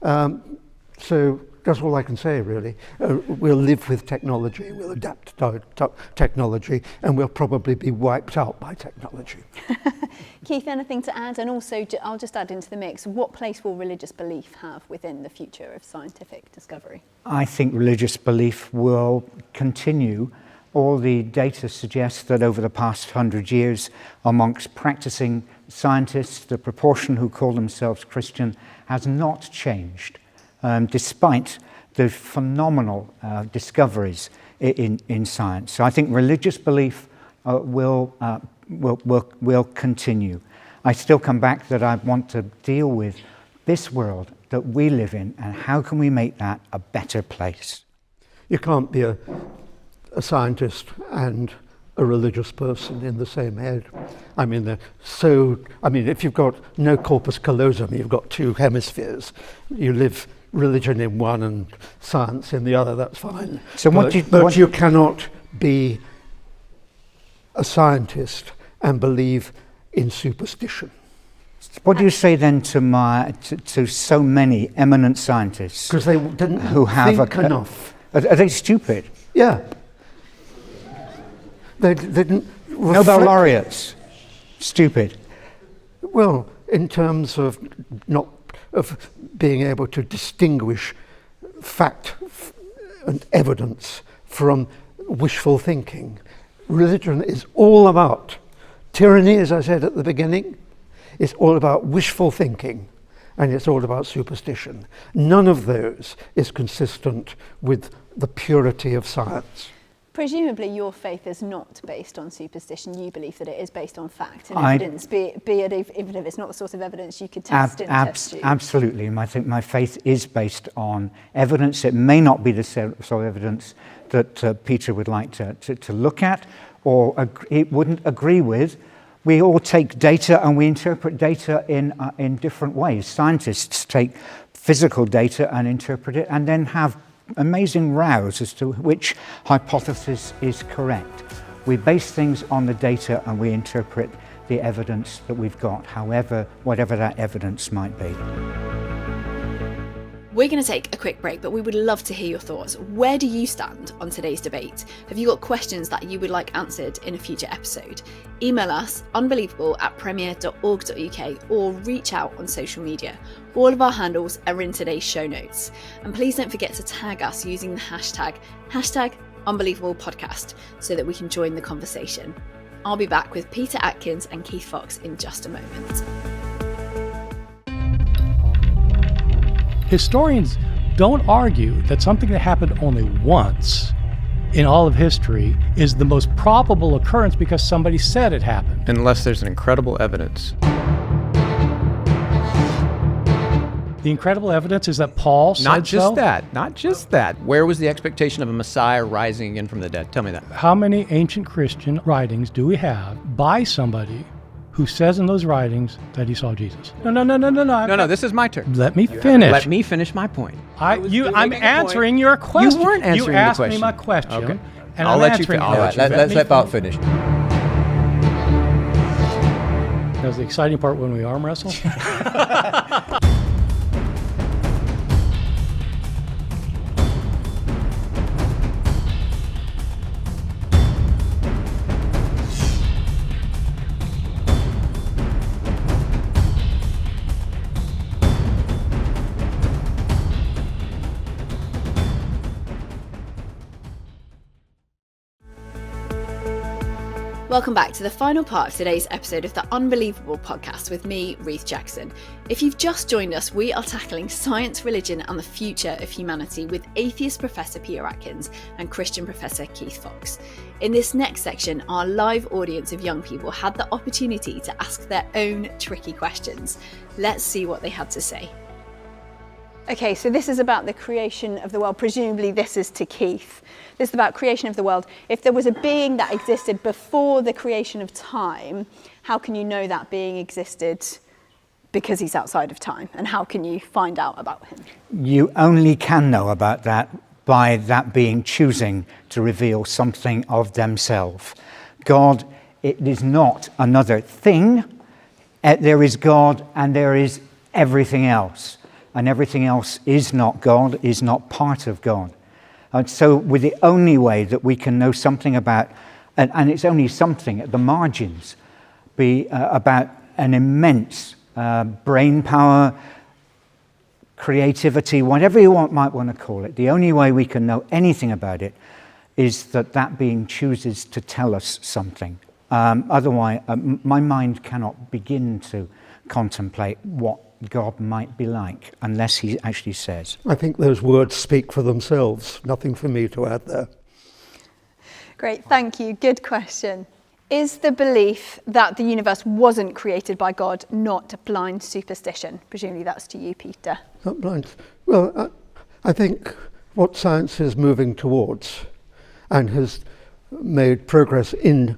So that's all I can say, really. We'll live with technology, we'll adapt to technology, and we'll probably be wiped out by technology. Keith, anything to add? And also, I'll just add into the mix, what place will religious belief have within the future of scientific discovery? I think religious belief will continue. All the data suggests that over the past 100 years, amongst practicing scientists, the proportion who call themselves Christian has not changed, despite the phenomenal discoveries in science. So I think religious belief will continue. I still come back that I want to deal with this world that we live in and how can we make that a better place. You can't be a scientist and a religious person in the same head. If you've got no corpus callosum, you've got two hemispheres. You live religion in one and science in the other, that's fine. So but you cannot be a scientist and believe in superstition. What do you say then to so many eminent scientists? Because they didn't think enough. Are they stupid? Yeah. They didn't reflect. Nobel laureates, stupid. Well, in terms of being able to distinguish fact and evidence from wishful thinking. Religion is all about tyranny, as I said at the beginning. It's all about wishful thinking, and it's all about superstition. None of those is consistent with the purity of science. Presumably your faith is not based on superstition. You believe that it is based on fact and evidence, be it even if it's not the sort of evidence you could test in a test tube. Absolutely. I think my faith is based on evidence. It may not be the sort of evidence that Peter would like to look at or it wouldn't agree with. We all take data and we interpret data in different ways. Scientists take physical data and interpret it and then have amazing rows as to which hypothesis is correct. We base things on the data and we interpret the evidence that we've got, whatever that evidence might be. We're going to take a quick break, but we would love to hear your thoughts. Where do you stand on today's debate? Have you got questions that you would like answered in a future episode? Email us unbelievable@premier.org.uk or reach out on social media. All of our handles are in today's show notes. And please don't forget to tag us using the hashtag #UnbelievablePodcast so that we can join the conversation. I'll be back with Peter Atkins and Keith Fox in just a moment. Historians don't argue that something that happened only once in all of history is the most probable occurrence because somebody said it happened. Unless there's an incredible evidence. The incredible evidence is that Paul said Not just so? that. Not just that. Where was the expectation of a Messiah rising again from the dead? Tell me that. How many ancient Christian writings do we have by somebody who says in those writings that he saw Jesus? No, This is my turn. Let me finish. Let me finish my point. I'm answering your question. You weren't answering the question. You asked me my question, Okay. and I'll I'm let you answering I'll it. let you Let's let Bart finish. That was the exciting part when we arm wrestle. Welcome back to the final part of today's episode of the Unbelievable podcast with me, Ruth Jackson. If you've just joined us, we are tackling science, religion and the future of humanity with atheist Professor Peter Atkins and Christian Professor Keith Fox. In this next section, our live audience of young people had the opportunity to ask their own tricky questions. Let's see what they had to say. Okay, so this is about the creation of the world. Presumably this is to Keith. This is about creation of the world. If there was a being that existed before the creation of time, how can you know that being existed because he's outside of time? And how can you find out about him? You only can know about that by that being choosing to reveal something of themselves. God, it is not another thing. There is God and there is everything else. And everything else is not God, is not part of God. So with the only way that we can know something about, and it's only something at the margins, be about an immense brain power, creativity, whatever you might want to call it, the only way we can know anything about it is that being chooses to tell us something. Otherwise, my mind cannot begin to contemplate what God might be like unless he actually says. I think those words speak for themselves. Nothing for me to add there. Great, thank you. Good question. Is the belief that the universe wasn't created by God not blind superstition? Presumably that's to you, Peter. Not blind. Well, I think what science is moving towards and has made progress in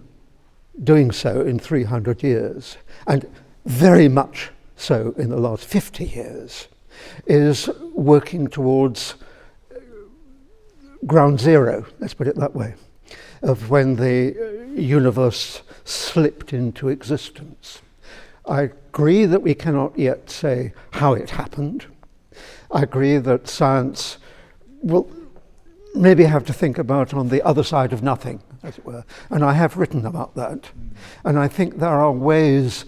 doing so in 300 years, and very much so in the last 50 years, is working towards ground zero, let's put it that way, of when the universe slipped into existence. I agree that we cannot yet say how it happened. I agree that science will maybe have to think about on the other side of nothing, as it were, and I have written about that. And I think there are ways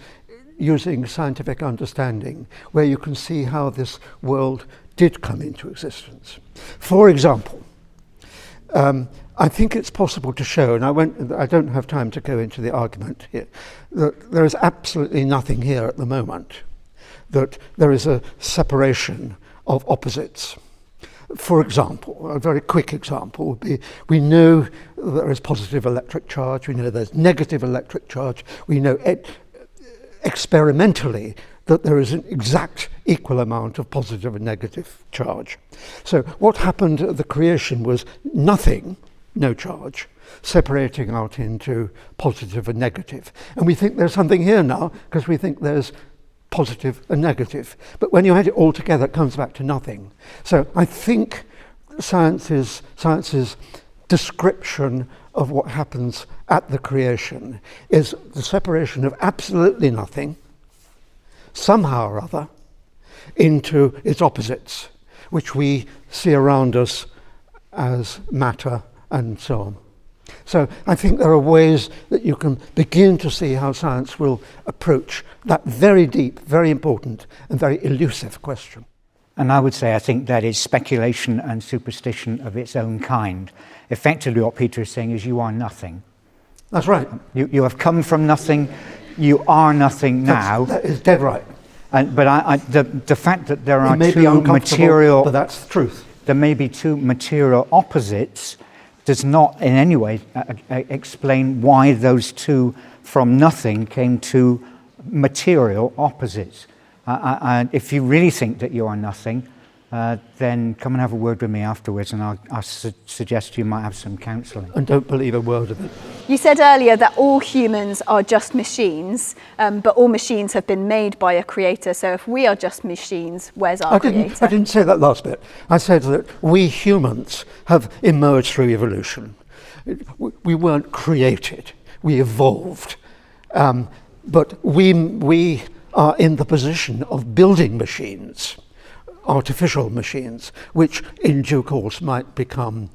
using scientific understanding where you can see how this world did come into existence. For example, I think it's possible to show, and I don't have time to go into the argument here, that there is absolutely nothing here at the moment, that there is a separation of opposites, For example, a very quick example would be, we know there is positive electric charge, we know there's negative electric charge, we know experimentally that there is an exact equal amount of positive and negative charge. So what happened at the creation was nothing, no charge, separating out into positive and negative. And we think there's something here now because we think there's positive and negative. But when you add it all together, it comes back to nothing. So I think science's description of what happens at the creation is the separation of absolutely nothing, somehow or other, into its opposites, which we see around us as matter and so on. So I think there are ways that you can begin to see how science will approach that very deep, very important and very elusive question. And I would say I think that is speculation and superstition of its own kind. Effectively what Peter is saying is you are nothing. That's right. You have come from nothing, you are nothing now. That is dead right. But the fact that there are two material... But that's the truth. There may be two material opposites does not in any way explain why those two from nothing came to material opposites. If you really think that you are nothing, then come and have a word with me afterwards, and I'll suggest you might have some counselling. And don't believe a word of it. You said earlier that all humans are just machines, but all machines have been made by a creator. So if we are just machines, where's our creator? I didn't say that last bit. I said that we humans have emerged through evolution. We weren't created, we evolved. But we are in the position of building machines, artificial machines, which in due course might become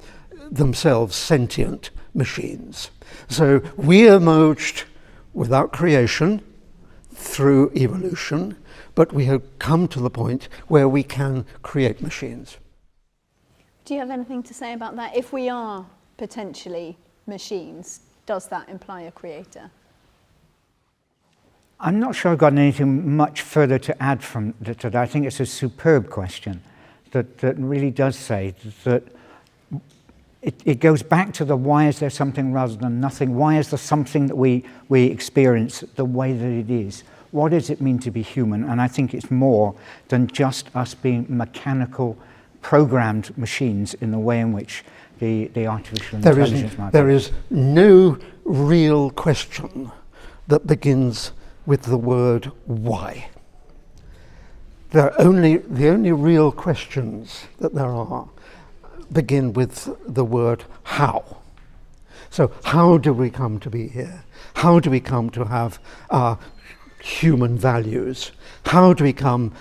themselves sentient machines. So we emerged without creation through evolution, but we have come to the point where we can create machines. Do you have anything to say about that? If we are potentially machines, does that imply a creator? I'm not sure I've got anything much further to add to that. I think it's a superb question that really does say that it goes back to the why is there something rather than nothing? Why is there something that we experience the way that it is? What does it mean to be human? And I think it's more than just us being mechanical, programmed machines in the way in which the artificial intelligence might be. There is no real question that begins with the word why. The only real questions that there are begin with the word how. So how do we come to be here? How do we come to have our human values? How do we come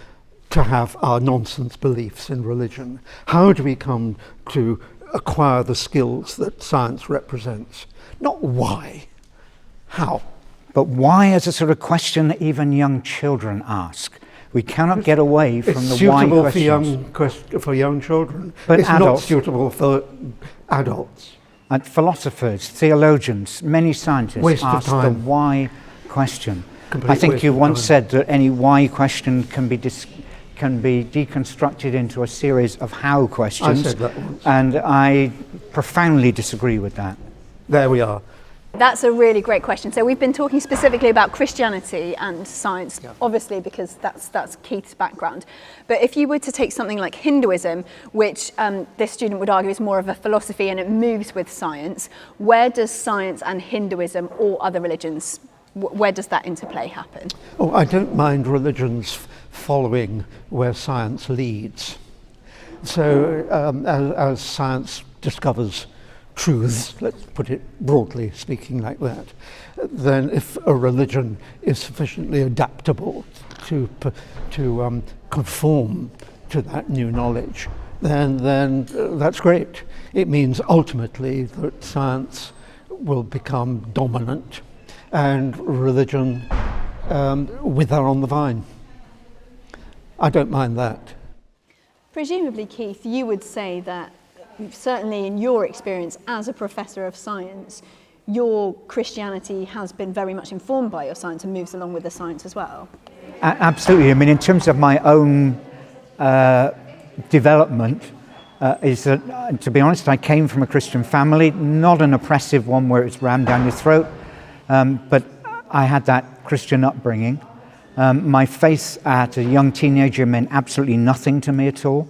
to have our nonsense beliefs in religion? How do we come to acquire the skills that science represents? Not why, how. But why is a sort of question that even young children ask? We cannot get away from the why questions. It's suitable for young children. But it's adults, not suitable for adults. And philosophers, theologians, many scientists ask the why question. I think you once said that any why question can be deconstructed into a series of how questions. I said that once. And I profoundly disagree with that. There we are. That's a really great question. So we've been talking specifically about Christianity and science, obviously, because that's Keith's background. But if you were to take something like Hinduism, which this student would argue is more of a philosophy and it moves with science, where does science and Hinduism or other religions, where does that interplay happen? Oh, I don't mind religions following where science leads. So as science discovers truths, let's put it broadly speaking like that, then if a religion is sufficiently adaptable to conform to that new knowledge, then that's great. It means ultimately that science will become dominant and religion wither on the vine. I don't mind that. Presumably, Keith, you would say that certainly in your experience as a professor of science, your Christianity has been very much informed by your science and moves along with the science as well. Absolutely. I mean, in terms of my own development, is that, to be honest, I came from a Christian family, not an oppressive one where it's rammed down your throat, but I had that Christian upbringing. My faith at a young teenager meant absolutely nothing to me at all.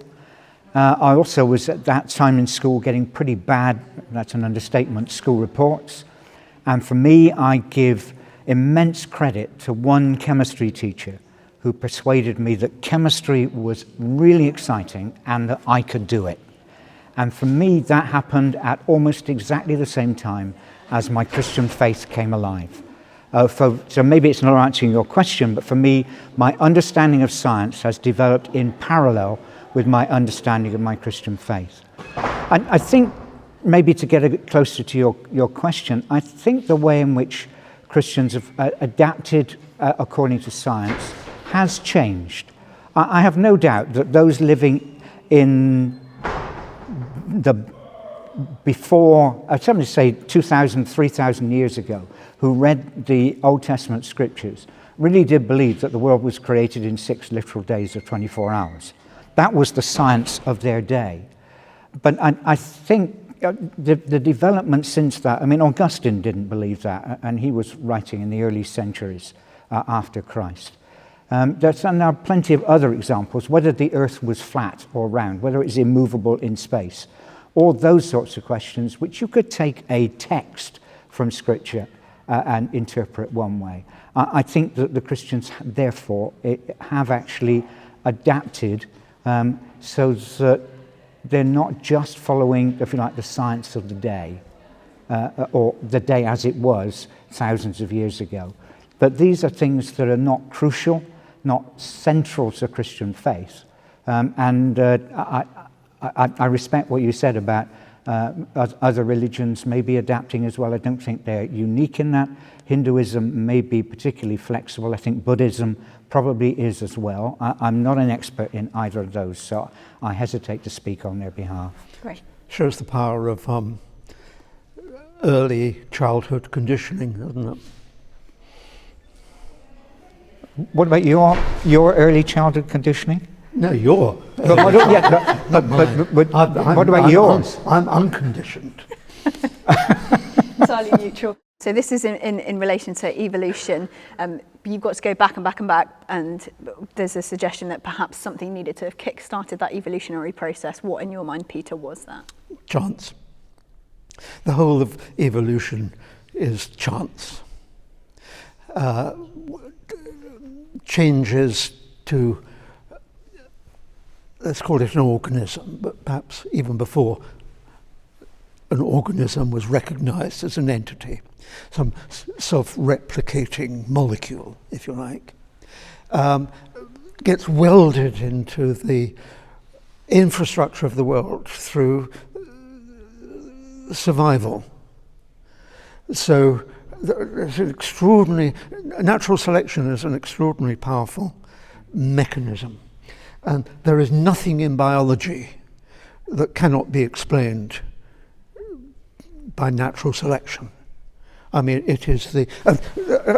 I also was at that time in school getting pretty bad, that's an understatement, school reports. And for me, I give immense credit to one chemistry teacher who persuaded me that chemistry was really exciting and that I could do it. And for me, that happened at almost exactly the same time as my Christian faith came alive. So maybe it's not answering your question, but for me, my understanding of science has developed in parallel with my understanding of my Christian faith. And I think, maybe to get a bit closer to your question, I think the way in which Christians have adapted according to science has changed. I have no doubt that those living in the before, I'd certainly say 2,000, 3,000 years ago, who read the Old Testament scriptures, really did believe that the world was created in 6 literal days of 24 hours. That was the science of their day. But I think the development since that, I mean, Augustine didn't believe that, and he was writing in the early centuries after Christ. And there are plenty of other examples, whether the earth was flat or round, whether it is immovable in space, all those sorts of questions which you could take a text from Scripture and interpret one way. I think that the Christians, therefore, have actually adapted so that they're not just following, if you like, the science of the day, or the day as it was thousands of years ago. But these are things that are not crucial, not central to Christian faith. I respect what you said about other religions maybe adapting as well. I don't think they're unique in that. Hinduism may be particularly flexible. I think Buddhism probably is as well. I'm not an expert in either of those, so I hesitate to speak on their behalf. Great. Shows the power of early childhood conditioning, doesn't it? What about your early childhood conditioning? No, your. But what about yours? I'm unconditioned. Entirely neutral. So this is in relation to evolution. You've got to go back and back and back, and there's a suggestion that perhaps something needed to have kick-started that evolutionary process. What, in your mind, Peter, was that? Chance. The whole of evolution is chance. Changes to, let's call it an organism, but perhaps even before an organism was recognized as an entity, some self-replicating molecule, if you like, gets welded into the infrastructure of the world through survival. So there's an extraordinary, natural selection is an extraordinarily powerful mechanism. And there is nothing in biology that cannot be explained by natural selection. I mean, it is the...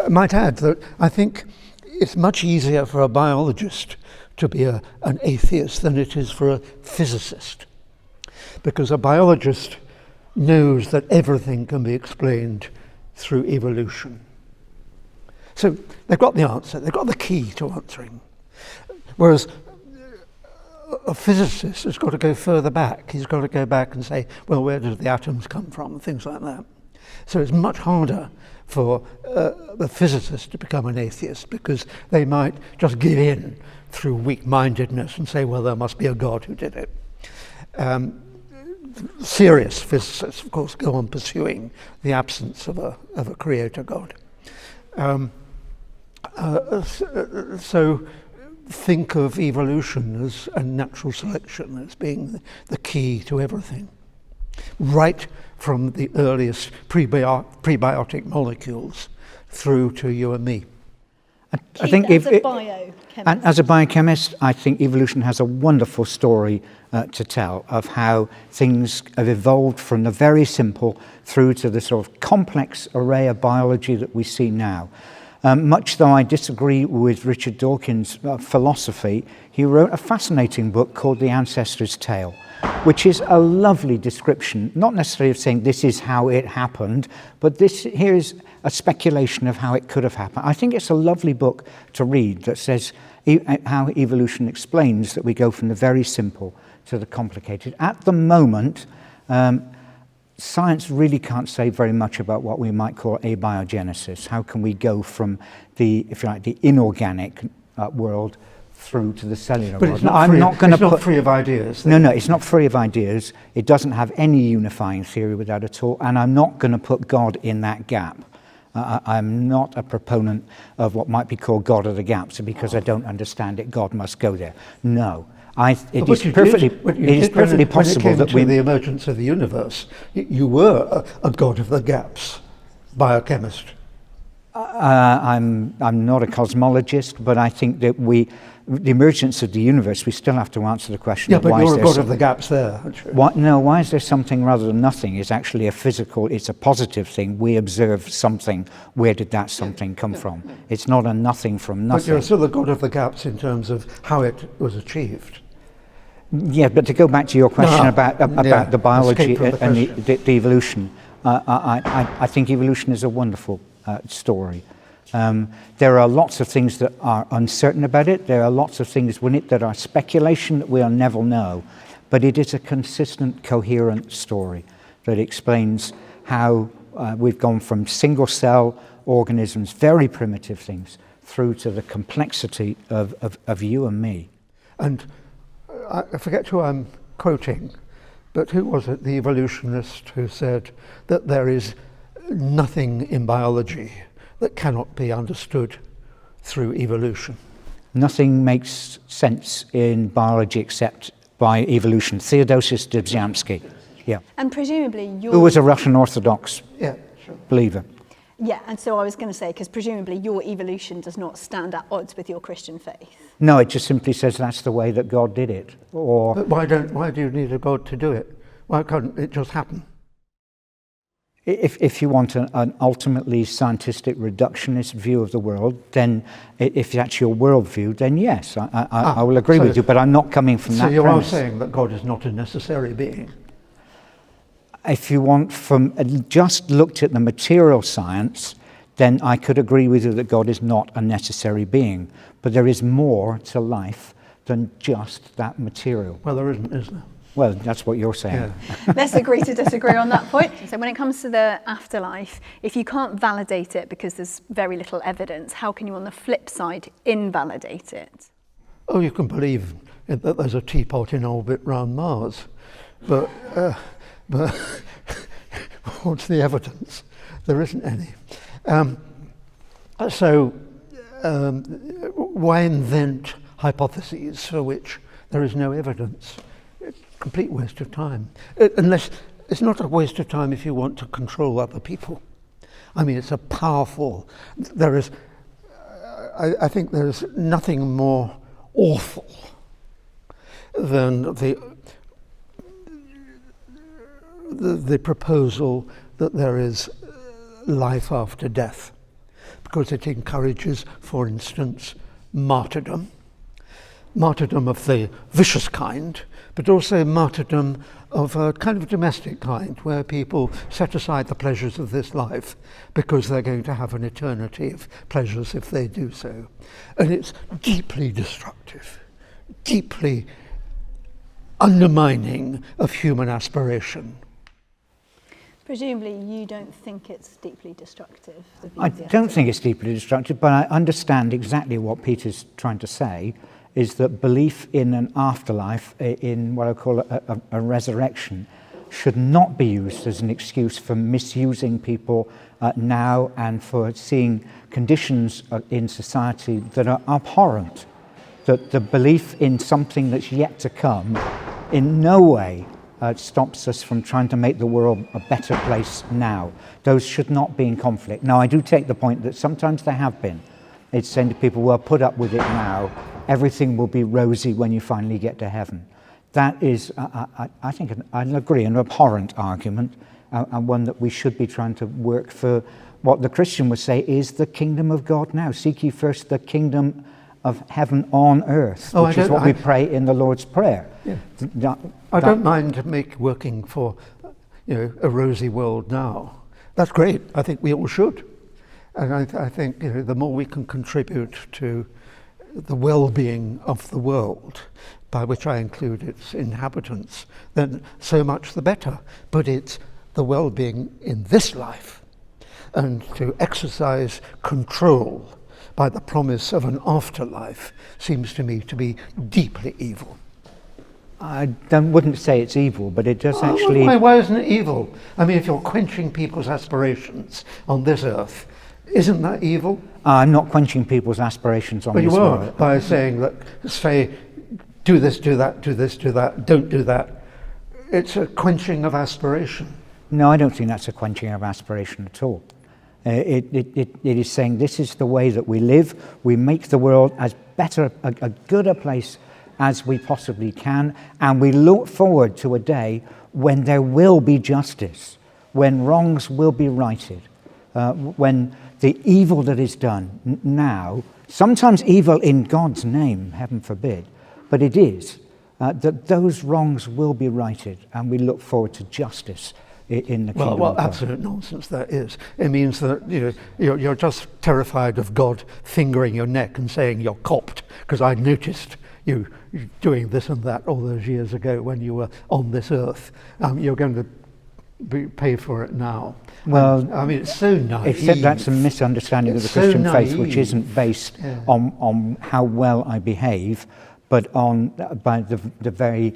I might add that I think it's much easier for a biologist to be an atheist than it is for a physicist. Because a biologist knows that everything can be explained through evolution. So they've got the answer, they've got the key to answering. Whereas a physicist has got to go further back. He's got to go back and say, well, where did the atoms come from, and things like that. So it's much harder for a physicist to become an atheist, because they might just give in through weak-mindedness and say, well, there must be a God who did it. Serious physicists, of course, go on pursuing the absence of a creator God. So think of evolution as and natural selection as being the key to everything, right from the earliest prebiotic molecules through to you and me. I think as a biochemist, I think evolution has a wonderful story to tell of how things have evolved from the very simple through to the sort of complex array of biology that we see now. Much though I disagree with Richard Dawkins' philosophy, he wrote a fascinating book called The Ancestor's Tale, which is a lovely description, not necessarily of saying this is how it happened, but here is a speculation of how it could have happened. I think it's a lovely book to read that says how evolution explains that we go from the very simple to the complicated. At the moment, science really can't say very much about what we might call abiogenesis. How can we go from the, if you like, the inorganic world through to the cellular but world? It's not, not free of ideas. No, it's not free of ideas. It doesn't have any unifying theory with that at all, and I'm not going to put God in that gap. I'm not a proponent of what might be called God of the gaps, because I don't understand it, God must go there. No. It is perfectly possible that when it came to the emergence of the universe, you were a God of the gaps, biochemist. I'm not a cosmologist, but I think that the emergence of the universe, we still have to answer the question. Yeah, but you're a God of the gaps there, aren't you? Why is there something rather than nothing? It's actually it's a positive thing. We observe something. Where did that something come from? It's not a nothing from nothing. But you're still the God of the gaps in terms of how it was achieved. Yeah, but to go back to your question about the biology and the evolution, I think evolution is a wonderful story. There are lots of things that are uncertain about it. There are lots of things within it that are speculation that we'll never know. But it is a consistent, coherent story that explains how we've gone from single-cell organisms, very primitive things, through to the complexity of you and me. And I forget who I'm quoting, but who was it, the evolutionist, who said that there is nothing in biology that cannot be understood through evolution? Nothing makes sense in biology except by evolution. Theodosius Dobzhansky. Yeah. And presumably who was a Russian Orthodox believer. Yeah, and so I was going to say, because presumably your evolution does not stand at odds with your Christian faith. No, it just simply says that's the way that God did it. But why do you need a God to do it? Why can't it just happen? If you want an ultimately scientific reductionist view of the world, then if that's your worldview, then yes, I will agree with you, but I'm not coming from that premise. So you are saying that God is not a necessary being? If you want just looked at the material science, then I could agree with you that God is not a necessary being. But there is more to life than just that material. Well, there isn't, is there? Well, that's what you're saying. Yeah. Let's agree to disagree on that point. So when it comes to the afterlife, if you can't validate it because there's very little evidence, how can you, on the flip side, invalidate it? Oh, you can believe that there's a teapot in orbit round Mars, but what's the evidence? There isn't any. Why invent hypotheses for which there is no evidence? Complete waste of time. Unless it's not a waste of time if you want to control other people. I mean, it's a powerful. There is. I think there is nothing more awful than the proposal that there is life after death, because it encourages, for instance, martyrdom of the vicious kind, but also martyrdom of a kind of domestic kind, where people set aside the pleasures of this life because they're going to have an eternity of pleasures if they do so. And it's deeply destructive, deeply undermining of human aspiration. Presumably you don't think it's deeply destructive? I don't think it's deeply destructive, but I understand exactly what Peter's trying to say, is that belief in an afterlife, in what I call a resurrection, should not be used as an excuse for misusing people now and for seeing conditions in society that are abhorrent. That the belief in something that's yet to come in no way stops us from trying to make the world a better place now. Those should not be in conflict. Now, I do take the point that sometimes they have been. It's saying to people, well, put up with it now. Everything will be rosy when you finally get to heaven. That is, I think, I'll agree, an abhorrent argument, and one that we should be trying to work for what the Christian would say is the kingdom of God now. Seek ye first the kingdom of heaven on earth, which is what we pray in the Lord's Prayer. Yeah. I don't mind working for a rosy world now. That's great. I think we all should. And I think the more we can contribute to the well-being of the world, by which I include its inhabitants, then so much the better. But it's the well-being in this life, and to exercise control by the promise of an afterlife seems to me to be deeply evil. I wouldn't say it's evil, but it does actually... Why isn't it evil? I mean, if you're quenching people's aspirations on this earth, isn't that evil? I'm not quenching people's aspirations on this earth. But you are, by saying that, say, do this, do that, do this, do that, don't do that. It's a quenching of aspiration. No, I don't think that's a quenching of aspiration at all. It is saying this is the way that we live. We make the world as better, a gooder place as we possibly can, and we look forward to a day when there will be justice, when wrongs will be righted, when the evil that is done now, sometimes evil in God's name, heaven forbid, but it is, that those wrongs will be righted, and we look forward to justice in the kingdom of God. Well, absolute nonsense that is. It means that you're just terrified of God fingering your neck and saying you're copped, because I noticed you doing this and that all those years ago when you were on this earth. You're going to pay for it now. Well, I mean, it's so naive. Except that's a misunderstanding of the Christian faith, which isn't based on how well I behave, but by the very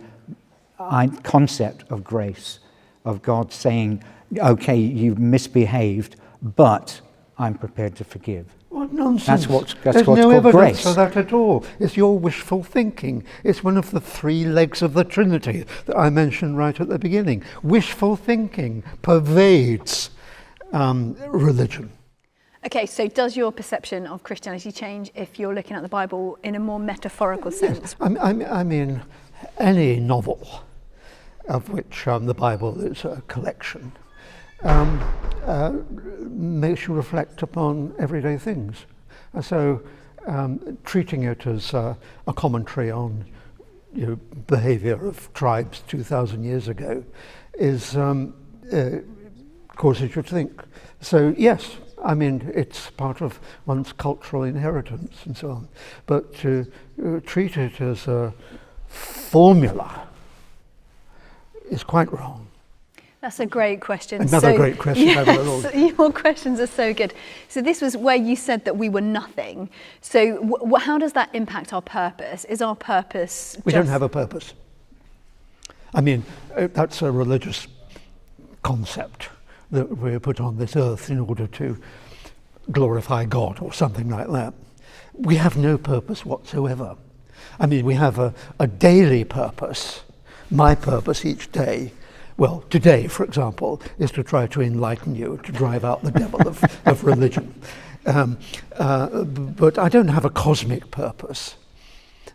concept of grace, of God saying, okay, you've misbehaved, but I'm prepared to forgive. What nonsense. That's what's There's called no evidence grace. for that at all. It's your wishful thinking. It's one of the three legs of the Trinity that I mentioned right at the beginning. Wishful thinking pervades religion. Okay, so does your perception of Christianity change if you're looking at the Bible in a more metaphorical sense? Yes. I mean, any novel, of which the Bible is a collection, makes you reflect upon everyday things. So treating it as a commentary on behaviour of tribes 2,000 years ago is causes you to think. So yes, I mean, it's part of one's cultural inheritance and so on. But to treat it as a formula is quite wrong. That's a great question. Another great question. Yes, your questions are so good. So this was where you said that we were nothing. So how does that impact our purpose? Is our purpose We don't have a purpose. I mean, that's a religious concept that we're put on this earth in order to glorify God or something like that. We have no purpose whatsoever. I mean, we have a daily purpose. My purpose each day, well, today, for example, is to try to enlighten you, to drive out the devil of religion. But I don't have a cosmic purpose.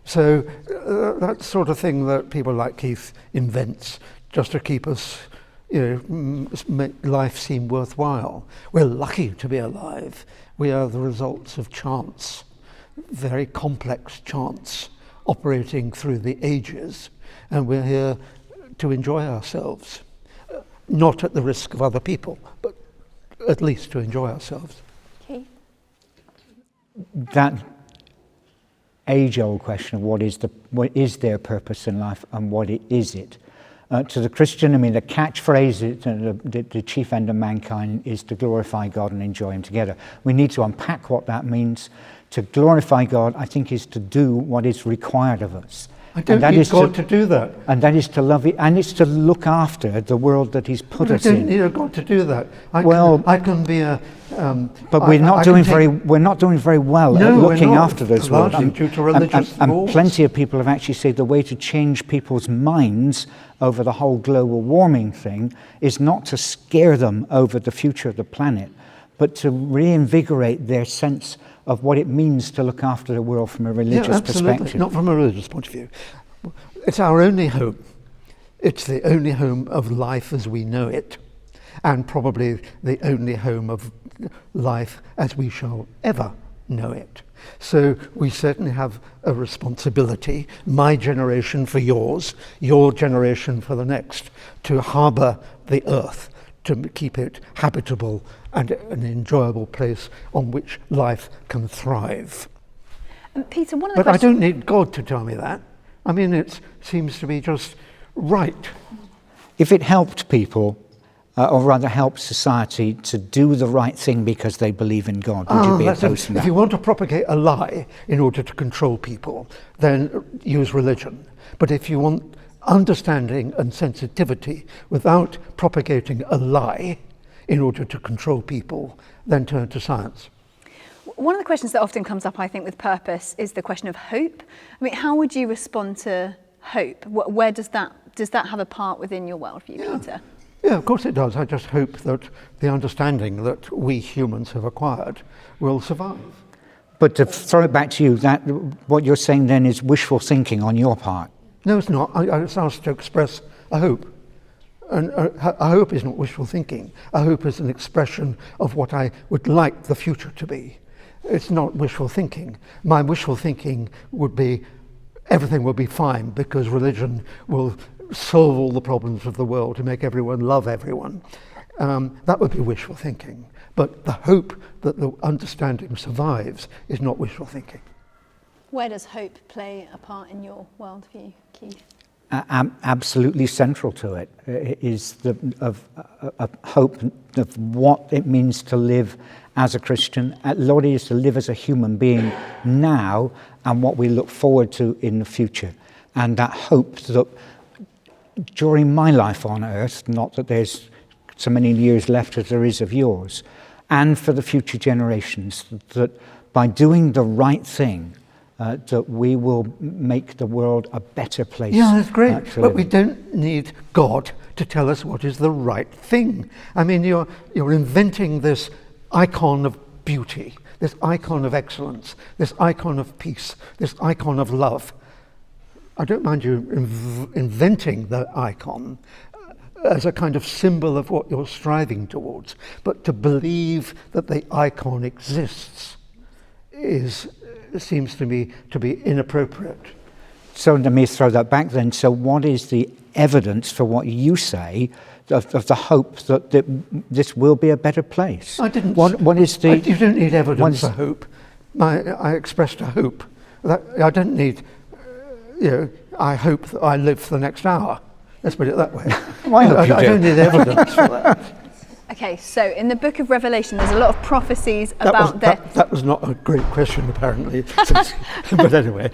So that sort of thing that people like Keith invents just to keep us, make life seem worthwhile. We're lucky to be alive. We are the results of chance, very complex chance, operating through the ages. And we're here to enjoy ourselves, not at the risk of other people, but at least to enjoy ourselves. Okay. That age-old question of what is their purpose in life and what is it? To the Christian, I mean, the catchphrase, the chief end of mankind is to glorify God and enjoy Him together. We need to unpack what that means. To glorify God, I think, is to do what is required of us. I don't need God to do that. And that is to love it, and it's to look after the world that He's put us in. I don't need a God to do that. I can be a. But we're not doing very well at looking after this world. Due to religious and plenty of people have actually said the way to change people's minds over the whole global warming thing is not to scare them over the future of the planet, but to reinvigorate their sense of what it means to look after the world from a religious perspective. Not from a religious point of view. It's our only home. It's the only home of life as we know it, and probably the only home of life as we shall ever know it. So we certainly have a responsibility, my generation for yours, your generation for the next, to harbour the earth, to keep it habitable and an enjoyable place on which life can thrive. Peter, one of the But I don't need God to tell me that. I mean, it seems to be just right. If it helped people, or rather helped society to do the right thing because they believe in God, would you be opposed to that? If you want to propagate a lie in order to control people, then use religion. But if you want understanding and sensitivity without propagating a lie in order to control people, then turn to science. One of the questions that often comes up, I think, with purpose is the question of hope. I mean, how would you respond to hope? Where does that have a part within your worldview, Peter? Yeah, of course it does. I just hope that the understanding that we humans have acquired will survive. But to throw it back to you, that what you're saying then is wishful thinking on your part. No, it's not. I was asked to express a hope. And a hope is not wishful thinking. A hope is an expression of what I would like the future to be. It's not wishful thinking. My wishful thinking would be everything will be fine because religion will solve all the problems of the world to make everyone love everyone. That would be wishful thinking. But the hope that the understanding survives is not wishful thinking. Where does hope play a part in your worldview, Keith? Absolutely central to it is of hope of what it means to live as a Christian, what it is to live as a human being now, and what we look forward to in the future. And that hope that during my life on earth, not that there's so many years left as there is of yours, and for the future generations, that by doing the right thing, that we will make the world a better place. Yeah, that's great. But we don't need God to tell us what is the right thing. I mean, you're inventing this icon of beauty, this icon of excellence, this icon of peace, this icon of love. I don't mind you inventing the icon as a kind of symbol of what you're striving towards, but to believe that the icon exists seems to me to be inappropriate. So let me throw that back then. So what is the evidence for what you say of the hope that this will be a better place? I didn't. What is the? You don't need evidence for hope. I expressed a hope. I don't need. I hope that I live for the next hour. Let's put it that way. I don't need evidence for that. Okay, so in the book of Revelation, there's a lot of prophecies about that was not a great question, apparently. But anyway.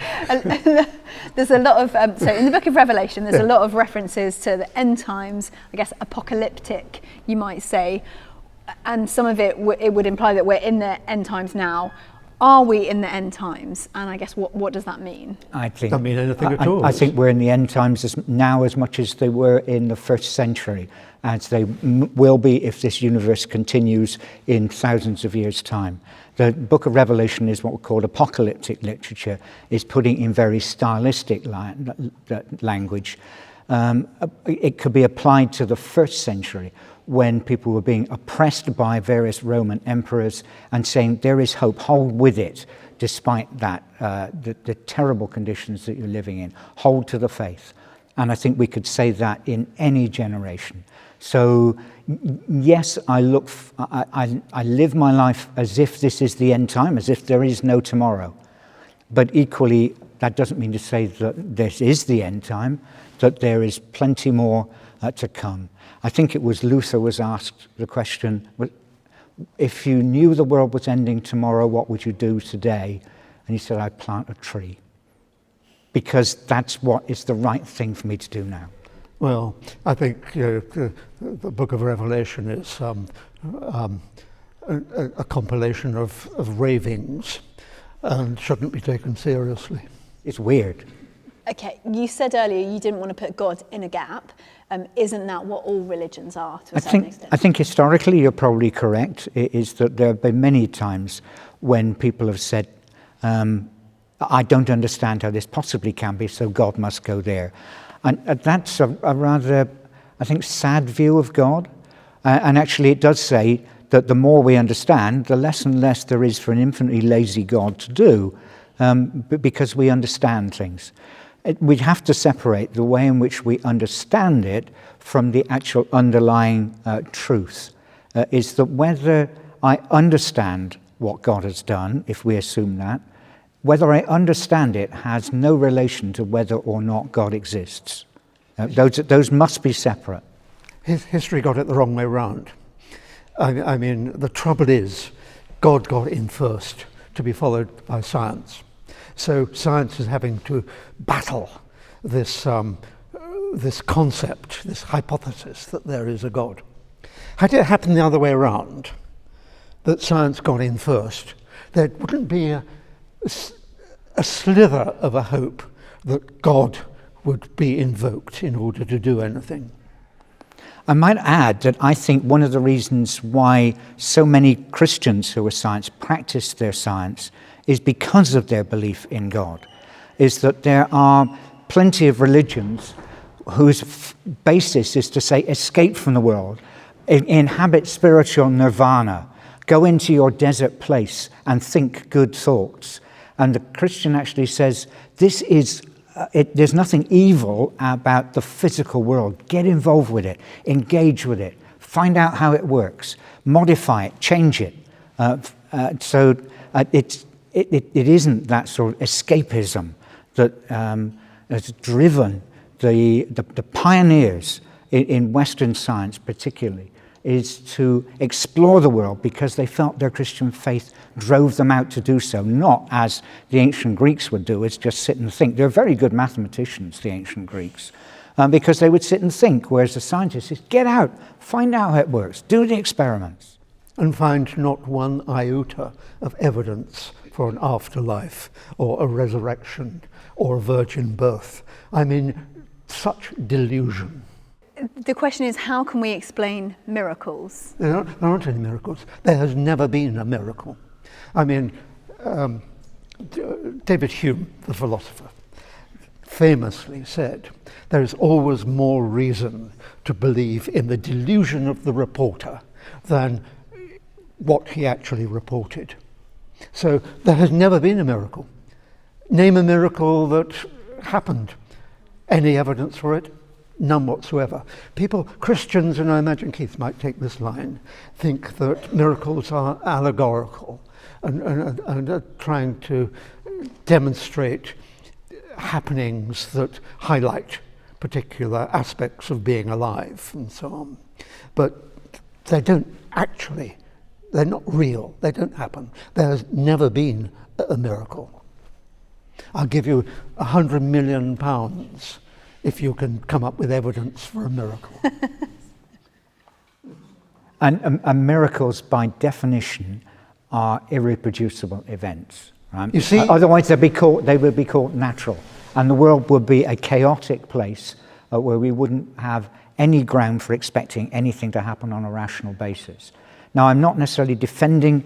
There's a lot of... so in the book of Revelation, there's a lot of references to the end times, I guess apocalyptic, you might say. And some of it would imply that we're in the end times now. Are we in the end times? And I guess what does that mean? Doesn't mean anything at all. I think we're in the end times now as much as they were in the first century, as they will be if this universe continues in thousands of years' time. The book of Revelation is what we call apocalyptic literature, is putting in very stylistic language. It could be applied to the first century, when people were being oppressed by various Roman emperors and saying there is hope, hold with it, despite that, the terrible conditions that you're living in. Hold to the faith. And I think we could say that in any generation. So yes, I live my life as if this is the end time, as if there is no tomorrow. But equally, that doesn't mean to say that this is the end time, that there is plenty more to come. I think it was Luther was asked the question, if you knew the world was ending tomorrow, what would you do today? And he said, I'd plant a tree. Because that's what is the right thing for me to do now. Well, I think the book of Revelation is a compilation of ravings and shouldn't be taken seriously. It's weird. Okay, you said earlier you didn't want to put God in a gap. Isn't that what all religions are to a certain extent? I think historically you're probably correct. It is that there have been many times when people have said, I don't understand how this possibly can be, so God must go there. And that's a rather, I think, sad view of God. And actually it does say, that the more we understand, the less and less there is for an infinitely lazy God to do, because we understand things. We'd have to separate the way in which we understand it from the actual underlying truth. Is that whether I understand what God has done, if we assume that, whether I understand it has no relation to whether or not God exists. Those must be separate. History got it the wrong way round. I mean, the trouble is, God got in first, to be followed by science. So science is having to battle this concept, this hypothesis that there is a God. Had it happened the other way around, that science got in first, there wouldn't be a slither of a hope that God would be invoked in order to do anything. I might add that I think one of the reasons why so many Christians who are science practice their science is because of their belief in God, is that there are plenty of religions whose basis is to say, escape from the world, inhabit spiritual nirvana, go into your desert place and think good thoughts. And the Christian actually says, this is there's nothing evil about the physical world. Get involved with it, engage with it, find out how it works, modify it, change it. So it isn't that sort of escapism that has driven the pioneers in Western science particularly, is to explore the world because they felt their Christian faith drove them out to do so, not as the ancient Greeks would do, is just sit and think. They're very good mathematicians, the ancient Greeks, because they would sit and think, whereas the scientists is get out, find out how it works, do the experiments. And find not one iota of evidence for an afterlife or a resurrection or a virgin birth. I mean, such delusion. The question is, how can we explain miracles? There aren't any miracles. There has never been a miracle. I mean, David Hume, the philosopher, famously said, there is always more reason to believe in the delusion of the reporter than what he actually reported. So there has never been a miracle. Name a miracle that happened. Any evidence for it? None whatsoever. People, Christians, and I imagine Keith might take this line, think that miracles are allegorical and are trying to demonstrate happenings that highlight particular aspects of being alive and so on. But they don't actually, they're not real, they don't happen. There has never been a miracle. I'll give you £100 million if you can come up with evidence for a miracle. And miracles, by definition, are irreproducible events. Right? You see, otherwise, they would be called natural, and the world would be a chaotic place where we wouldn't have any ground for expecting anything to happen on a rational basis. Now, I'm not necessarily defending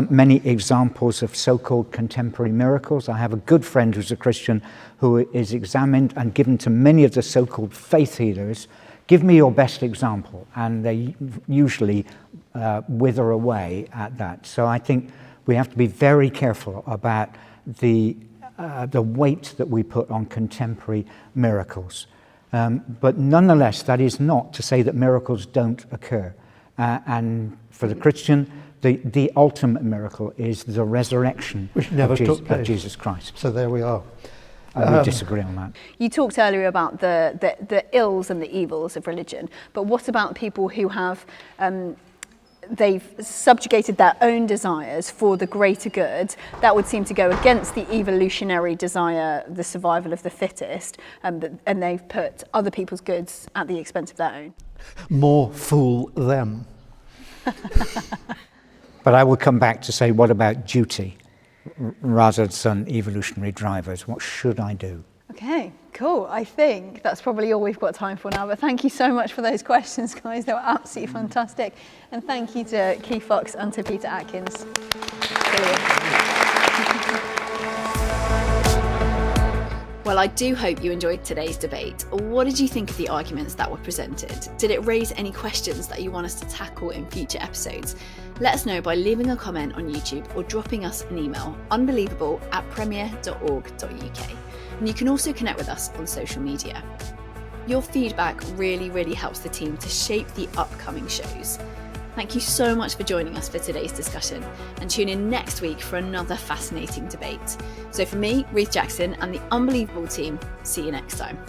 many examples of so-called contemporary miracles. I have a good friend who's a Christian who is examined and given to many of the so-called faith healers. Give me your best example, and they usually wither away at that. So I think we have to be very careful about the weight that we put on contemporary miracles. But nonetheless, that is not to say that miracles don't occur. And for the Christian, the ultimate miracle is the resurrection of Jesus Christ. So there we are. We disagree on that. You talked earlier about the ills and the evils of religion, but what about people who have they've subjugated their own desires for the greater good? That would seem to go against the evolutionary desire, the survival of the fittest, and they've put other people's goods at the expense of their own. More fool them. But I will come back to say, what about duty rather than evolutionary drivers? What should I do? Okay, cool. I think that's probably all we've got time for now, but thank you so much for those questions, guys. They were absolutely fantastic. And thank you to Keith Fox and to Peter Atkins. Brilliant. Well, I do hope you enjoyed today's debate. What did you think of the arguments that were presented? Did it raise any questions that you want us to tackle in future episodes? Let us know by leaving a comment on YouTube or dropping us an email, unbelievable@premier.org.uk. And you can also connect with us on social media. Your feedback really helps the team to shape the upcoming shows. Thank you so much for joining us for today's discussion, and tune in next week for another fascinating debate. So for me, Ruth Jackson, and the Unbelievable team, see you next time.